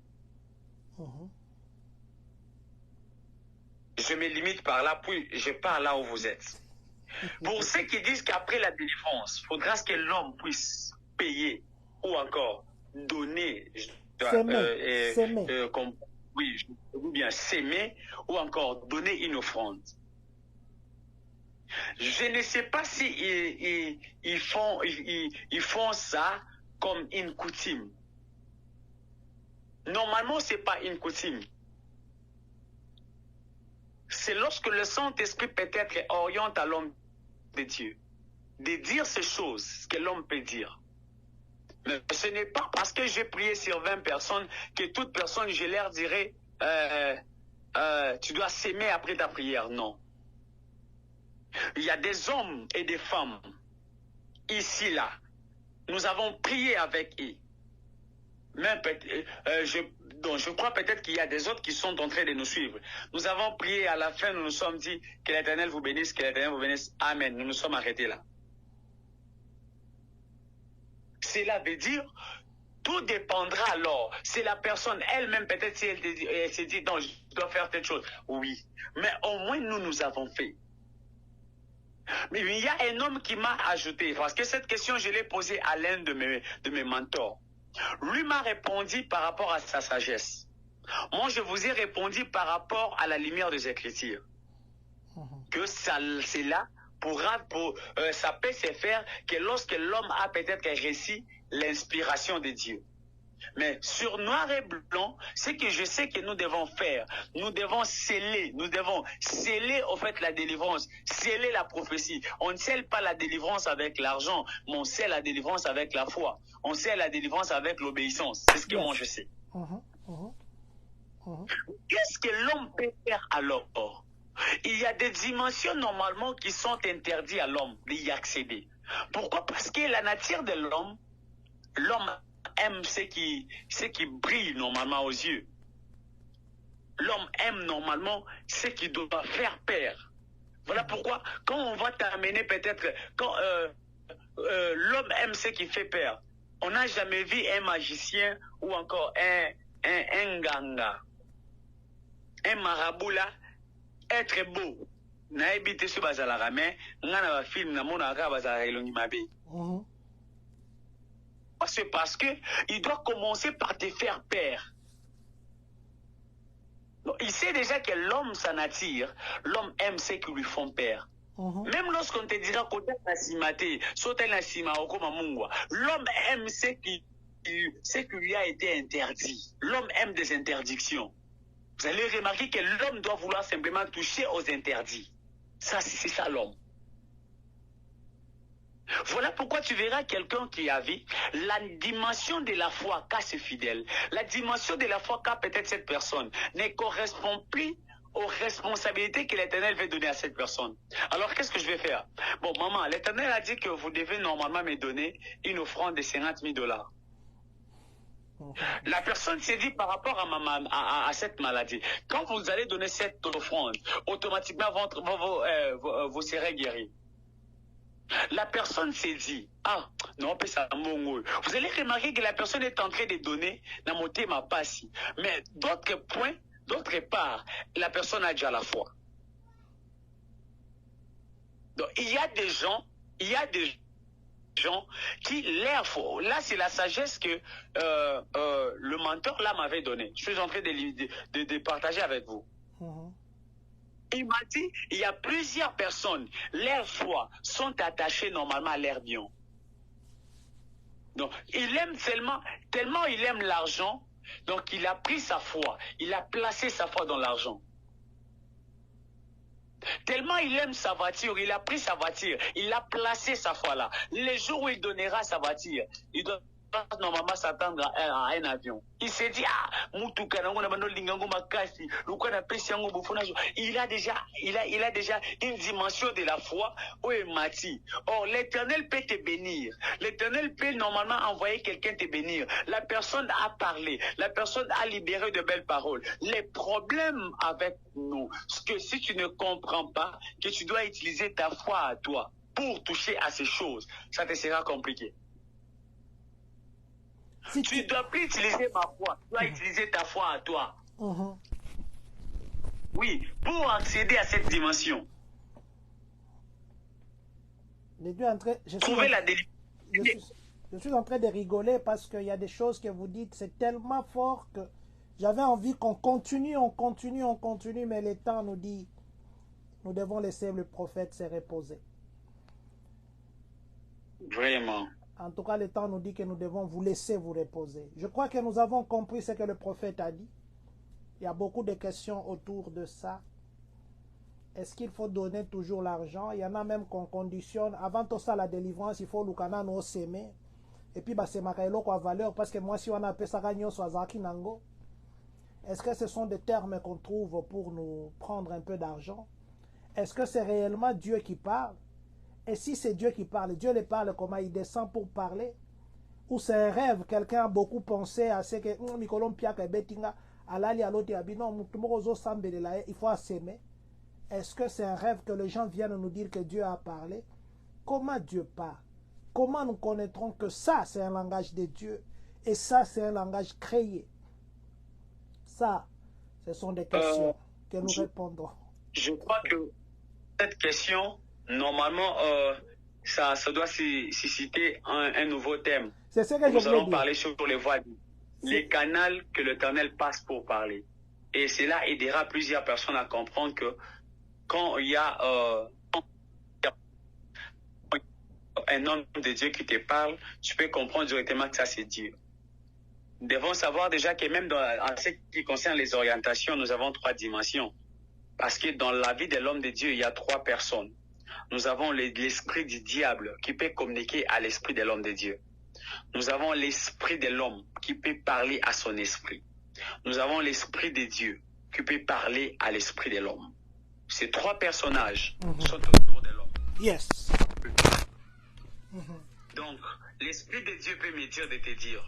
Mhm. Je me limite par là, puis je pars là où vous êtes. Pour ceux qui disent qu'après la délivrance, il faudra que l'homme puisse payer ou encore donner, S'aimer. oui, je veux bien s'aimer ou encore donner une offrande. Je ne sais pas si ils font ça comme une coutume. Normalement, ce n'est pas une coutume. C'est lorsque le Saint-Esprit peut-être oriente à l'homme de Dieu de dire ces choses que l'homme peut dire. Mais ce n'est pas parce que j'ai prié sur 20 personnes que toute personne, je leur dirai tu dois s'aimer après ta prière. Non. Il y a des hommes et des femmes ici, là. Nous avons prié avec eux. Même je crois peut-être qu'il y a des autres qui sont en train de nous suivre. Nous avons prié, à la fin, nous nous sommes dit que l'Éternel vous bénisse, que l'Éternel vous bénisse. Amen. Nous nous sommes arrêtés là. Cela veut dire, tout dépendra alors. C'est la personne elle-même, peut-être si elle se dit, non, je dois faire telle chose. Oui. Mais au moins, nous avons fait. Mais il y a un homme qui m'a ajouté, parce que cette question, je l'ai posée à l'un de mes mentors. Lui m'a répondu par rapport à sa sagesse. Moi, je vous ai répondu par rapport à la lumière des Écritures. Que c'est là, ça peut se faire que lorsque l'homme a peut-être réussi l'inspiration de Dieu. Mais sur noir et blanc, ce que je sais que nous devons faire, nous devons sceller au fait la délivrance, sceller la prophétie. On ne scelle pas la délivrance avec l'argent, mais on scelle la délivrance avec la foi. On scelle la délivrance avec l'obéissance. C'est ce que moi je sais. Qu'est-ce que l'homme peut faire alors? Il y a des dimensions normalement qui sont interdites à l'homme d'y accéder. Pourquoi? Parce que la nature de l'homme aime ce qui brille normalement aux yeux. L'homme aime normalement ce qui doit faire peur. Voilà pourquoi, quand on va t'amener peut-être, quand l'homme aime ce qui fait peur, on n'a jamais vu un magicien ou encore un ganga, un marabout là, être beau. Naïbité sur Bazalara, mais n'ana va film na mona ka Bazara elongi mabe. C'est parce que il doit commencer par te faire peur. Donc, il sait déjà que l'homme s'en attire, l'homme aime ceux qui lui font peur. Même lorsqu'on te dira côté nasimate, sauter nasima okoma mungwa, l'homme aime ce qui lui a été interdit. L'homme aime des interdictions. Vous allez remarquer que l'homme doit vouloir simplement toucher aux interdits. Ça, c'est ça l'homme. Voilà pourquoi tu verras quelqu'un qui a vu la dimension de la foi qu'a ce fidèle, la dimension de la foi qu'a peut-être cette personne ne correspond plus aux responsabilités que l'Éternel veut donner à cette personne. Alors qu'est-ce que je vais faire? Bon, maman, l'Éternel a dit que vous devez normalement me donner une offrande de 50 000 $. La personne s'est dit par rapport à cette maladie, quand vous allez donner cette offrande, automatiquement vous serez guéri. La personne s'est dit, ah, non, vous allez remarquer que la personne est en train de donner, ma passe. Mais d'autre part, la personne a déjà la foi. Donc, il y a des gens qui l'air faux. Là, c'est la sagesse que le mentor là m'avait donnée. Je suis en train de partager avec vous. Il m'a dit, il y a plusieurs personnes, leurs foi sont attachées normalement à leur bien. Donc, il aime tellement il aime l'argent Donc, il a pris sa foi. Il a placé sa foi dans l'argent. Tellement il aime sa voiture, il a pris sa voiture, il a placé sa foi là. Les jours où il donnera sa voiture, il doit normalement s'attendre à un avion. Il s'est dit, il a déjà une dimension de la foi où il m'a dit. Or, l'Éternel peut te bénir. L'Éternel peut normalement envoyer quelqu'un te bénir. La personne a parlé. La personne a libéré de belles paroles. Les problèmes avec nous, c'est que si tu ne comprends pas que tu dois utiliser ta foi à toi pour toucher à ces choses, ça te sera compliqué. Si tu ne dois plus utiliser ma foi, tu dois utiliser ta foi à toi. Oui, pour accéder à cette dimension. Trouver la délivrance. Je suis en train de rigoler parce qu'il y a des choses que vous dites, c'est tellement fort que j'avais envie qu'on continue, mais le temps nous dit, nous devons laisser le prophète se reposer. Vraiment. En tout cas, le temps nous dit que nous devons vous laisser vous reposer. Je crois que nous avons compris ce que le prophète a dit. Il y a beaucoup de questions autour de ça. Est-ce qu'il faut donner toujours l'argent? Il y en a même qu'on conditionne. Avant tout ça, la délivrance, il faut l'ukana nous s'aimer. Et puis, c'est makailo quoi valeur. Parce que moi, si on appelle ça gagnon, soit zaki nango. Est-ce que ce sont des termes qu'on trouve pour nous prendre un peu d'argent? Est-ce que c'est réellement Dieu qui parle? Et si c'est Dieu qui parle, Dieu le parle comment? Il descend pour parler? Ou c'est un rêve? Quelqu'un a beaucoup pensé à ce que il faut s'aimer. Est-ce que c'est un rêve que les gens viennent nous dire que Dieu a parlé? Comment Dieu parle? Comment nous connaîtrons que ça c'est un langage de Dieu et ça c'est un langage créé? Ça, ce sont des questions que nous répondons. Je crois que cette question, normalement, ça doit susciter un nouveau thème. C'est ce que nous allons parler sur les voies, les canaux que l'Éternel passe pour parler. Et cela aidera plusieurs personnes à comprendre que quand il y a un homme de Dieu qui te parle, tu peux comprendre directement que ça c'est Dieu. Nous devons savoir déjà que même en ce qui concerne les orientations, nous avons 3 dimensions. Parce que dans la vie de l'homme de Dieu, il y a 3 personnes. Nous avons l'esprit du diable qui peut communiquer à l'esprit de l'homme de Dieu. Nous avons l'esprit de l'homme qui peut parler à son esprit. Nous avons l'esprit de Dieu qui peut parler à l'esprit de l'homme. Ces 3 personnages sont autour de l'homme. Yes. Donc, l'esprit de Dieu peut me dire de te dire,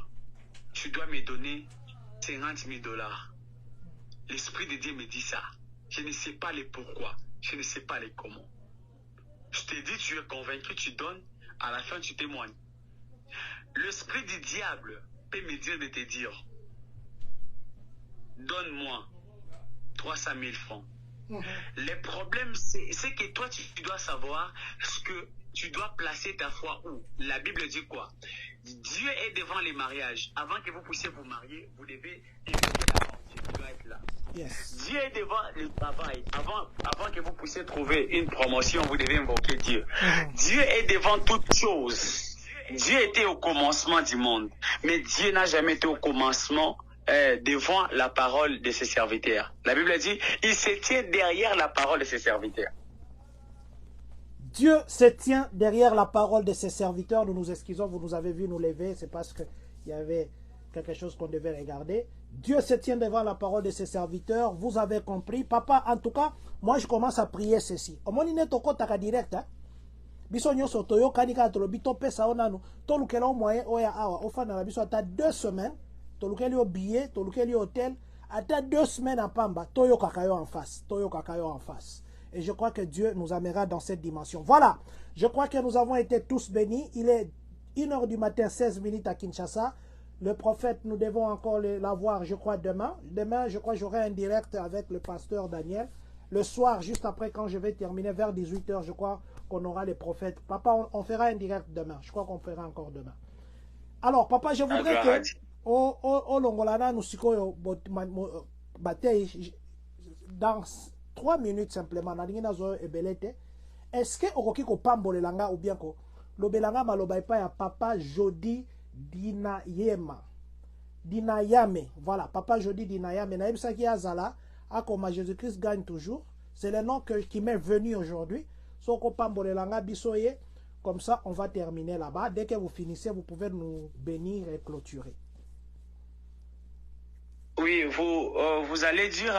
tu dois me donner 50 000 $. L'esprit de Dieu me dit ça. Je ne sais pas les pourquoi. Je ne sais pas les comment. Je te dis, tu es convaincu, tu donnes. À la fin, tu témoignes. L'esprit du diable peut me dire de te dire, donne-moi 300 000 francs. Le problème, c'est que toi, tu dois savoir ce que tu dois placer ta foi où. La Bible dit quoi? Dieu est devant les mariages. Avant que vous puissiez vous marier, vous devez invoquer la mort. Dieu doit être là. Yes. Dieu est devant le travail. Avant que vous puissiez trouver une promotion, vous devez invoquer Dieu. Dieu est devant toutes choses. Dieu était au commencement du monde. Mais Dieu n'a jamais été au commencement devant la parole de ses serviteurs. La Bible dit, il se tient derrière la parole de ses serviteurs. Dieu se tient derrière la parole de ses serviteurs. Nous nous excusons, vous nous avez vu nous lever, c'est parce qu'il y avait quelque chose qu'on devait regarder. Dieu se tient devant la parole de ses serviteurs. Vous avez compris. Papa, en tout cas, moi je commence à prier ceci. Au moins, il n'est pas taka direct. Biso nyoso toyo kanika tolobito pesa onanu. Tolukela o moyen oya awa. Ofana na biso ata 2 semaines. Tolukeli o billet, tolukeli hôtel. Ata 2 semaines à Pamba. Toyo kakayo en face. Toyo kakayo en face. Et je crois que Dieu nous amènera dans cette dimension. Voilà. Je crois que nous avons été tous bénis. Il est 1h du matin, 16 minutes à Kinshasa. Le prophète, nous devons encore l'avoir, je crois, demain. Demain, je crois, j'aurai un direct avec le pasteur Daniel. Le soir, juste après, quand je vais terminer, vers 18h, je crois qu'on aura les prophètes. Papa, on fera un direct demain. Je crois qu'on fera encore demain. Alors, papa, je voudrais que... Dans 3 minutes simplement, est-ce que okoki ko pambolelanga ou bien ko lobelanga maloba epa ya papa Jody Dina Yema? Dinayame. Voilà, Papa Jody Dinayame. Naïm Saki Azala, Akoma Jésus-Christ gagne toujours. C'est le nom qui m'est venu aujourd'hui. Soko Pambolelanga Bisoye. Comme ça, on va terminer là-bas. Dès que vous finissez, vous pouvez nous bénir et clôturer. Oui, vous allez dire,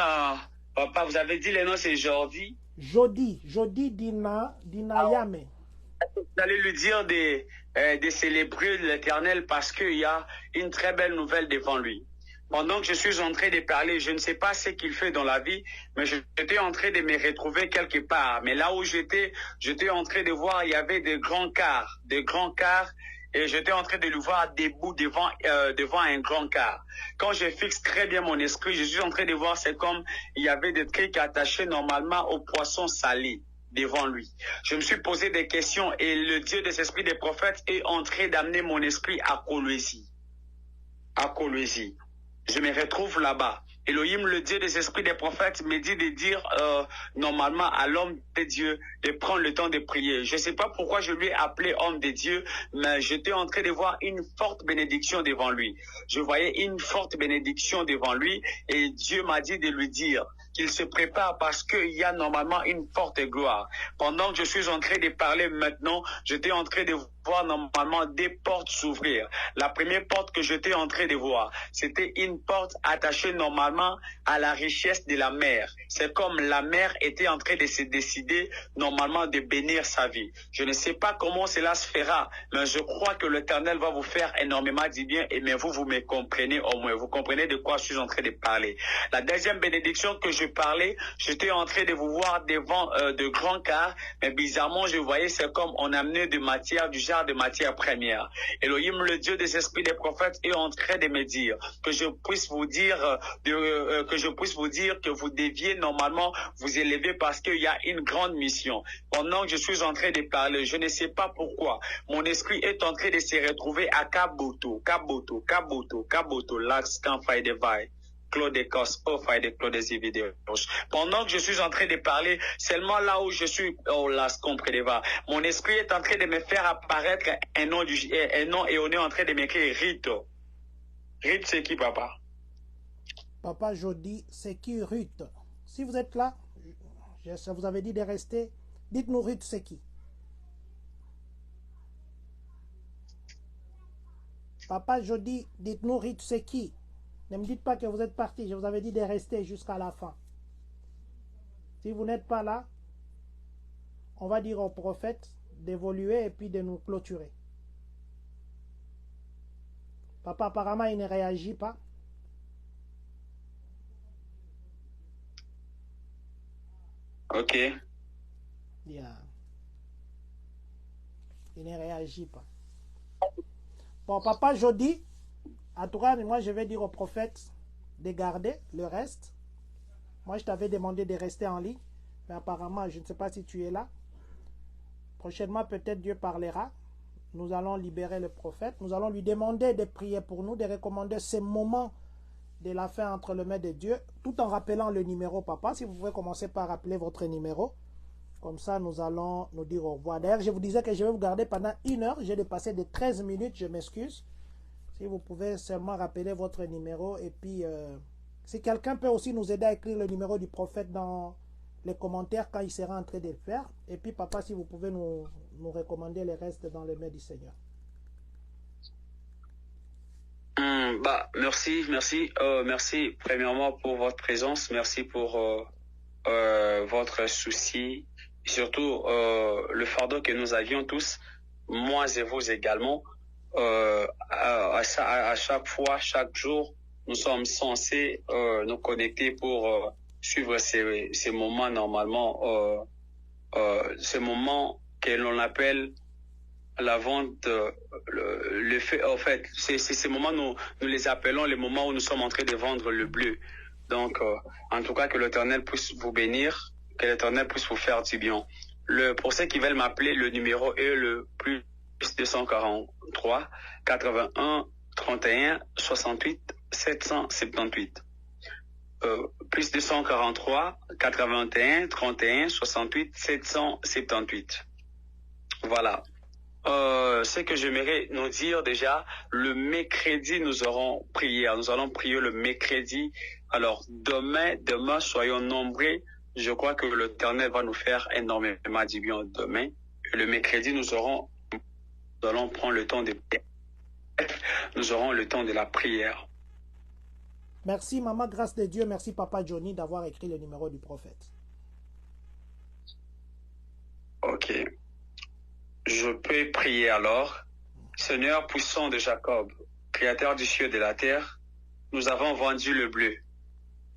papa, vous avez dit le nom, c'est Jordi. Jody Dinayame. Vous allez lui dire de célébrer l'Éternel parce qu'il y a une très belle nouvelle devant lui. Pendant que je suis en train de parler, je ne sais pas ce qu'il fait dans la vie, mais j'étais en train de me retrouver quelque part. Mais là où j'étais en train de voir, il y avait des grands cars, et j'étais en train de le voir debout devant un grand car. Quand je fixe très bien mon esprit, je suis en train de voir, c'est comme il y avait des trucs attachés normalement aux poissons salés devant lui. Je me suis posé des questions et le Dieu des esprits des prophètes est en train d'amener mon esprit à Colosie. Je me retrouve là-bas. Elohim, le Dieu des esprits des prophètes, me dit de dire normalement à l'homme de Dieu de prendre le temps de prier. Je ne sais pas pourquoi je lui ai appelé homme de Dieu, mais j'étais en train de voir une forte bénédiction devant lui. Je voyais une forte bénédiction devant lui et Dieu m'a dit de lui dire qu'il se prépare parce qu'il y a normalement une forte gloire. Pendant que je suis en train de parler maintenant, j'étais en train de voir normalement des portes s'ouvrir. La première porte que j'étais en train de voir, c'était une porte attachée normalement à la richesse de la mer. C'est comme la mer était en train de se décider normalement de bénir sa vie. Je ne sais pas comment cela se fera, mais je crois que l'Éternel va vous faire énormément du bien et mais vous me comprenez au moins. Vous comprenez de quoi je suis en train de parler. La deuxième bénédiction que je parlais, j'étais en train de vous voir devant de grands cars, mais bizarrement je voyais c'est comme on amenait de matière, du genre de matière première. Elohim, le Dieu des esprits des prophètes, est en train de me dire que je puisse vous dire que vous deviez normalement vous élever parce qu'il y a une grande mission. Pendant que je suis en train de parler, je ne sais pas pourquoi, mon esprit est en train de se retrouver à Kaboto, l'axe Canfay de Vaille. Claude Kos, Claude Zividéos. Pendant que je suis en train de parler, seulement là où je suis, mon esprit est en train de me faire apparaître un nom et on est en train de m'écrire Rito. Rito, c'est qui, papa? Papa Jody, c'est qui Ruth? Si vous êtes là, ça vous avait dit de rester. Dites-nous Ruth, c'est qui? Papa Jody, dites-nous Ruth, c'est qui? Ne me dites pas que vous êtes parti. Je vous avais dit de rester jusqu'à la fin. Si vous n'êtes pas là, on va dire au prophète d'évoluer et puis de nous clôturer. Papa, apparemment, il ne réagit pas. Ok. Yeah. Il ne réagit pas. Bon, Papa Jody, en tout cas, moi, je vais dire au prophète de garder le reste. Moi, je t'avais demandé de rester en ligne. Mais apparemment, je ne sais pas si tu es là. Prochainement, peut-être Dieu parlera. Nous allons libérer le prophète. Nous allons lui demander de prier pour nous, de recommander ces moments de la fin entre le maître de Dieu, tout en rappelant le numéro, papa. Si vous pouvez commencer par rappeler votre numéro. Comme ça, nous allons nous dire au revoir. D'ailleurs, je vous disais que je vais vous garder pendant 1 heure. J'ai dépassé de 13 minutes, je m'excuse. Si vous pouvez seulement rappeler votre numéro. Et puis, si quelqu'un peut aussi nous aider à écrire le numéro du prophète dans les commentaires quand il sera en train de le faire. Et puis, papa, si vous pouvez nous recommander le reste dans le mail du Seigneur. Merci premièrement pour votre présence. Merci pour votre souci. Et surtout, le fardeau que nous avions tous, moi et vous également. À chaque fois, chaque jour, nous sommes censés nous connecter pour suivre ces moments normalement, ces moments que l'on appelle la vente, le fait, en fait, ces moments, nous les appelons les moments où nous sommes en train de vendre le bleu. Donc, en tout cas, que l'Éternel puisse vous bénir, que l'Éternel puisse vous faire du bien. Pour ceux qui veulent m'appeler, le numéro est le plus 243 81 31 68 778. Plus 243 81 31 68 778. Voilà. ce que j'aimerais nous dire déjà, le mercredi, nous aurons prière. Nous allons prier le mercredi. Alors, demain, soyons nombreux. Je crois que l'Éternel va nous faire énormément du bien demain. Et le mercredi, nous allons prendre le temps de nous aurons le temps de la prière. Merci, Maman Grâce de Dieu. Merci, Papa Johnny, d'avoir écrit le numéro du prophète. Ok. Je peux prier alors. Seigneur puissant de Jacob, Créateur du ciel et de la terre, nous avons vendu le bleu.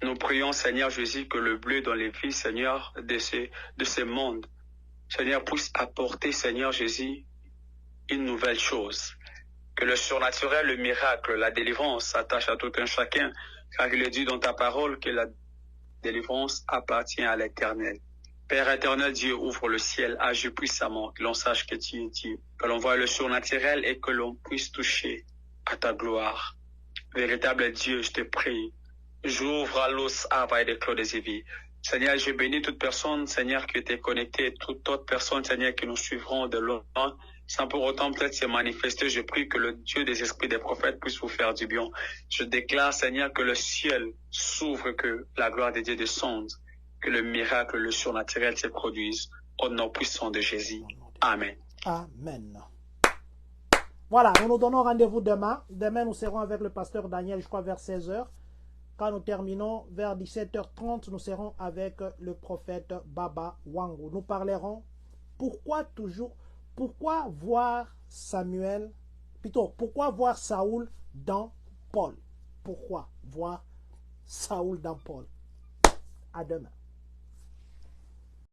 Nous prions, Seigneur Jésus, que le bleu dans les vies, Seigneur, de ce monde, Seigneur, puisse apporter, Seigneur Jésus, une nouvelle chose. Que le surnaturel, le miracle, la délivrance s'attache à tout un chacun, car il est dit dans ta parole que la délivrance appartient à l'Éternel. Père éternel, Dieu, ouvre le ciel, agis puissamment, que l'on sache que tu es Dieu, que l'on voie le surnaturel et que l'on puisse toucher à ta gloire. Véritable Dieu, je te prie, j'ouvre à l'os et des clos des vies. Seigneur, je bénis toute personne, Seigneur, qui était connectée, toute autre personne, Seigneur, qui nous suivront de loin, sans pour autant peut-être se manifester. Je prie que le Dieu des esprits des prophètes puisse vous faire du bien. Je déclare, Seigneur, que le ciel s'ouvre, que la gloire de Dieu descende, que le miracle, le surnaturel se produise au nom puissant de Jésus. Amen. Amen. Voilà, nous nous donnons rendez-vous demain. Demain, nous serons avec le pasteur Daniel, je crois, vers 16h. Quand nous terminons, vers 17h30, nous serons avec le prophète Baba Wangu. Nous parlerons pourquoi voir Samuel, plutôt, pourquoi voir Saoul dans Paul. Pourquoi voir Saoul dans Paul. À demain.